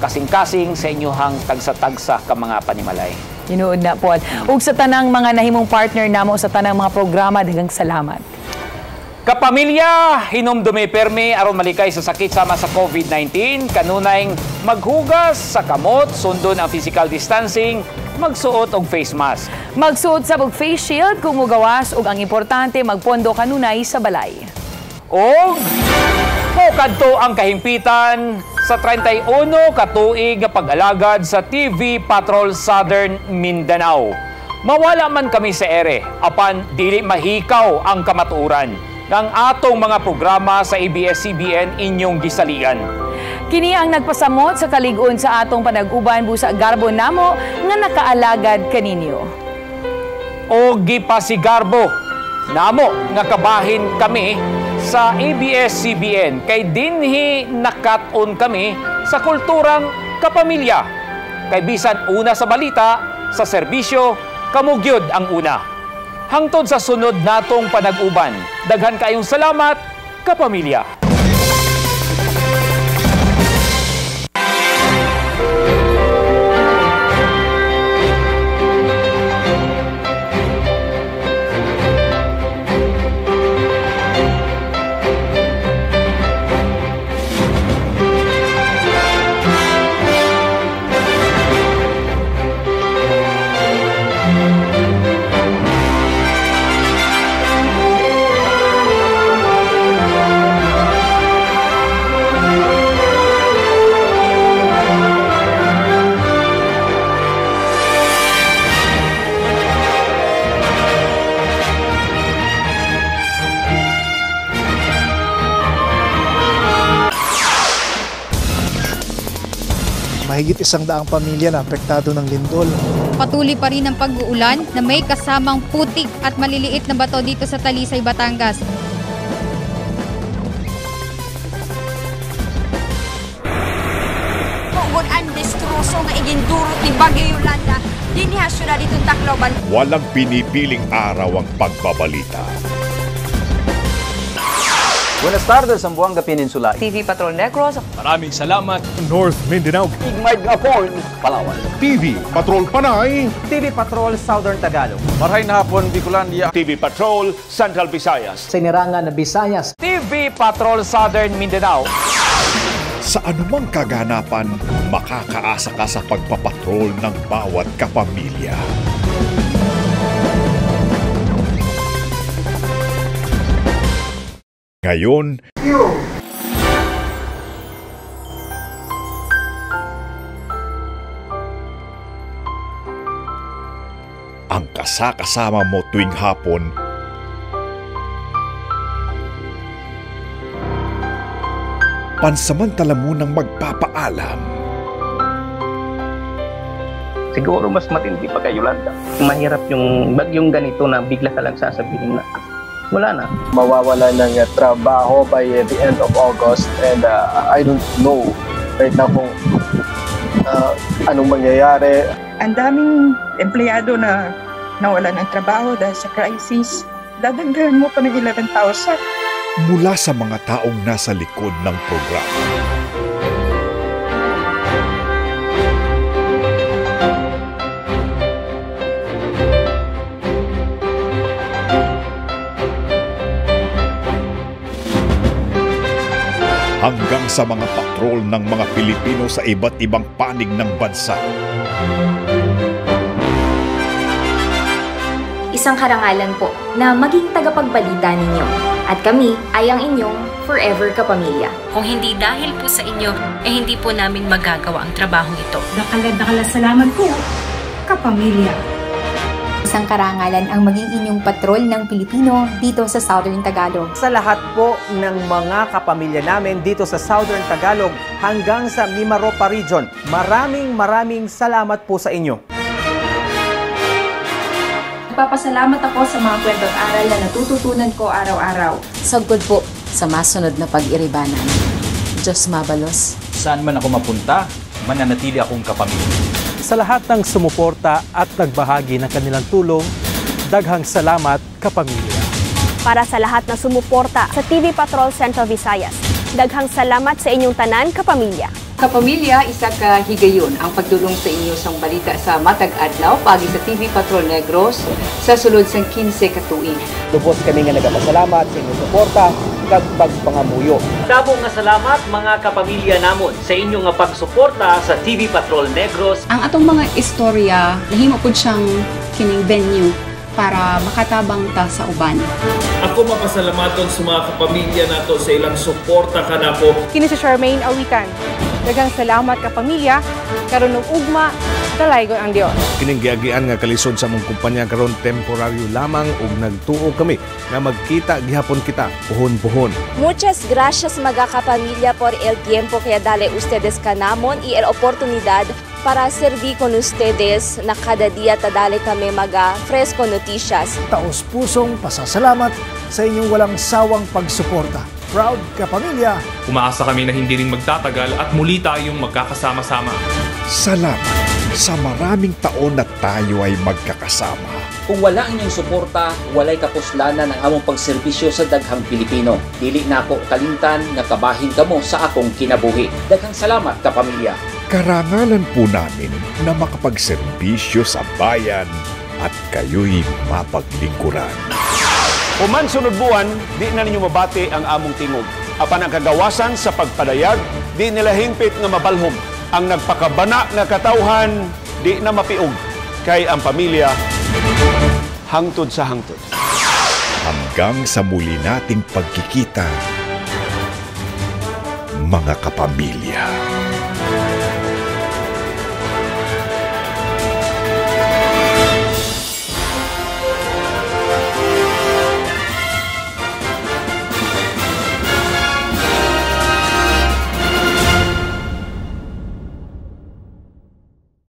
kasing-kasing, sa inyuhang tagsa-tagsa ka mga panimalay. Tinuod na, Paul. Ug sa tanang mga nahimong partner namo sa tanang mga programa, daghang salamat. Kapamilya, hinumdumi permi aron malikay sa sakit sama sa COVID-19, kanunayng maghugas sa kamot, sundon ang physical distancing, magsuot og face mask. Magsuot sa og face shield kung mugawas ug ang importante magpondo kanunay sa balay. Og kadto ang kahimpitan sa 31 katuig nga pag-alagad sa TV Patrol Southern Mindanao. Mawala man kami sa ere, apan dili mahikaw ang kamatuoran ng atong mga programa sa ABS-CBN inyong gisalian. Kini ang nagpasamot sa kalig-on sa atong panag-uban busa garbo namo nga nakaalagad kaninyo. O gipasigarbo namo nga kabahin kami sa ABS-CBN kay dinhi nakat-on kami sa kulturang kapamilya. Kay bisan una sa balita, sa serbisyo, kamugyod ang una. Hangtod sa sunod natong panag-uban, daghan kayong salamat, kapamilya. Mahigit 100 pamilya na apektado ng lindol. Patuloy pa rin ang pag-uulan na may kasamang putik at maliliit na bato dito sa Talisay, Batangas. Kung ang destroso nga igindurot ni Bagyo Yolanda, dinihasyo na ditong Tacloban. Walang pinipiling araw ang pagbabalita. Buenas tardes, Zamboanga Peninsula. TV Patrol Negros. Maraming salamat, North Mindanao. Igmay Gapon, Palawan. TV Patrol Panay. TV Patrol Southern Tagalog. Marhay na hapon, Bicolandia. TV Patrol Central Visayas. Sinirangan na Visayas. TV Patrol Southern Mindanao. Sa anumang kaganapan, makakaasa ka sa pagpapatrol ng bawat kapamilya. Ngayon, ang kasakasama mo tuwing hapon pansamantala mo nang magpapaalam. Siguro mas matindi pa kay Yolanda. Mahirap yung bagyong ganito na bigla ka lang sasabihin na wala na. Mawawala ng trabaho by the end of August and I don't know right now kung anong mangyayari. Ang daming empleyado na nawala ng trabaho dahil sa crisis. Dadagdagan mo pa ng 11,000. Mula sa mga taong nasa likod ng programa. Hanggang sa mga patrol ng mga Pilipino sa iba't ibang panig ng bansa. Isang karangalan po na maging tagapagbalita ninyo. At kami ay ang inyong forever kapamilya. Kung hindi dahil po sa inyo, hindi po namin magagawa ang trabahong ito. Salamat po, kapamilya. Isang karangalan ang maging inyong patrol ng Pilipino dito sa Southern Tagalog. Sa lahat po ng mga kapamilya namin dito sa Southern Tagalog hanggang sa Mimaropa Region, maraming salamat po sa inyo. Nagpapasalamat ako sa mga kwentong aral na natututunan ko araw-araw. Sagod po sa masunod na pag-iribanan. Diyos mabalos. Saan man ako mapunta, mananatili akong kapamilya. Sa lahat ng sumuporta at nagbahagi ng kanilang tulong, daghang salamat kapamilya. Para sa lahat na sumuporta sa TV Patrol Central Visayas, daghang salamat sa inyong tanan kapamilya. Kapamilya, isa ka higayon ang pagdulong sa inyo sa balita sa Matag Adlaw pagi sa TV Patrol Negros sa sulod sang 15 ka tuig. Lubos kami nga nagapasalamat sa inyong suporta kag pagpangamuyo. Dabo nga salamat mga kapamilya namon sa inyong nga pagsuporta sa TV Patrol Negros. Ang atong mga istorya nahimo pud siyang kining venue para makatabang ta sa uban. Ako mapasalamaton sa mga kapamilya nato sa ilang suporta kanako. Kini si Charmaine Awitan. Daghang salamat kapamilya, karon og ugma, dalaygon ang Dios. Kining giagian nga kalisod sa mong kumpanya karon temporaryo lamang ug nagtuo kami nga magkita gihapon kita puhon-puhon. Muchas gracias mga kapamilya por el tiempo que dale ustedes kanamon y el oportunidad para servir con ustedes na kada dia tadali kami maga fresco noticias. Taos pusong pasasalamat sa inyong walang sawang pagsuporta. Proud kapamilya! Umaasa kami na hindi rin magtatagal at muli tayong magkakasama-sama. Salamat sa maraming taon na tayo ay magkakasama. Kung wala inyong suporta, walay kapuslanan ang among pagserbisyo sa daghang Pilipino. Dili na ako kalimtan nga kabahin kamo sa akong kinabuhi. Daghang salamat kapamilya. Karangalan po namin na makapagserbisyo sa bayan at kayo'y mapaglingkuran. Human sunod buwan, di na ninyo mabati ang among tingog. Apan ang kagawasan sa pagpadayag, di nila hingpit nga mabalhom. Ang nagpakabana nga katawhan, di na mapiog. Kay ang pamilya, hangtod sa hangtod. Hanggang sa muli nating pagkikita, mga kapamilya.